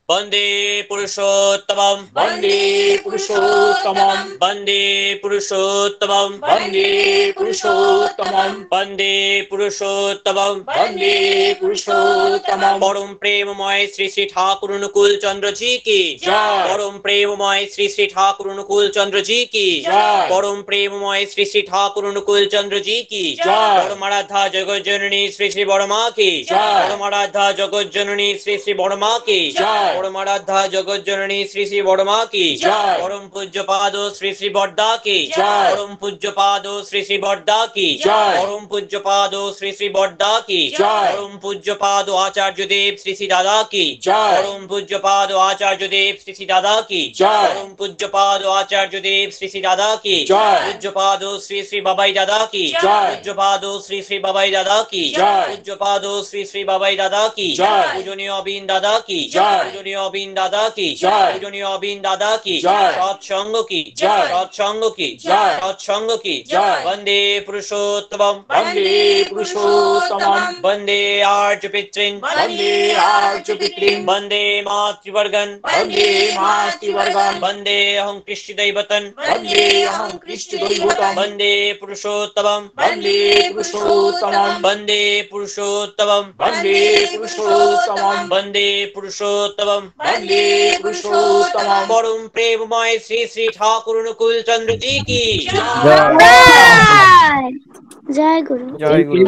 বন্দে পুরুষোত্তমম বন্দে পুরুষোত্তমম বন্দে পুরুষোত্তমম বন্দে পুরুষোত্তমম বন্দে পুরুষোত্তমম বন্দে পুরুষোত্তমম। পরম প্রেমময় শ্রী শ্রী ঠাকুর অনুকূল চন্দ্র জি কি জয়। পরম প্রেমময় শ্রী শ্রী ঠাকুর অনুকূল চন্দ্র জি কি জয়। পরম প্রেমময় শ্রী শ্রী ঠাকুর অনুকূল চন্দ্র জি কি জয়। পরম আরাধ্যা জগৎ জননী শ্রী শ্রী বড় মা কি জয়। পরম আরাধ্যা জগৎ জননী শ্রী শ্রী বড় মা কি জয়। পরম আরাধ্যা জগৎ জননী শ্রী শ্রী বড় মা কি জয়। পরম পূজ্য পাদ শ্রী শ্রী বড়দা কি জয়। পরম পূজ্য পাদ শ্রী শ্রী বড়দা কি জয়। পরম পূজ্য পাদ শ্রী শ্রী বড়দা কি জয়। পরম পূজ্য পাদ আচার্য দেব শ্রী শ্রী দাদা কি জয়। পরম পূজ্য পাদ আচার্য দেব শ্রী শ্রী দাদা কি জয়। পরম পূজ্য পাদ আচার্য দেব শ্রী শ্রী দাদা কি জয়। পূজ্য পাদ শ্রী শ্রী বাবাই দাদা কি জয়। পূজ্য পাদ শ্রী শ্রী বাবাই দাদা কি জয়। পূজ্য পাদ শ্রী শ্রী বাবাই দাদা কি জয়। পূজনীয় অবিন দাদা কি জয়। পূজনীয় অবিন দাদা কি জয়। পূজনীয় অবিন দাদা কি জয়। সৎসঙ্গ কি জয়। সৎসঙ্গ কি জয়। সৎসঙ্গ কি জয়। বন্দে পুরুষোত্তমম বন্দে পুরুষোত্তমম বন্দে আর্য পিতৃন বন্দে আর্য পিতৃন বন্দে মাতৃবর্গন বন্দে মাতৃবর্গন বন্দে অহং কৃষ্ণ দৈবতন বন্দে অহং কৃষ্ণ দৈবতম বন্দে পুরুষোত্তমম বন্দে পুরুষোত্তমম বন্দে পুরুষোত্তমম বন্দে পুরুষোত্তমম বন্দে পুরুষোত্তমম বন্দে পুরুষোত্তমম। পরম প্রেমময় শ্রী শ্রী ঠাকুর অনুকূল চন্দ্র জি কি জয়। জয় গুরু। জয় গুরু।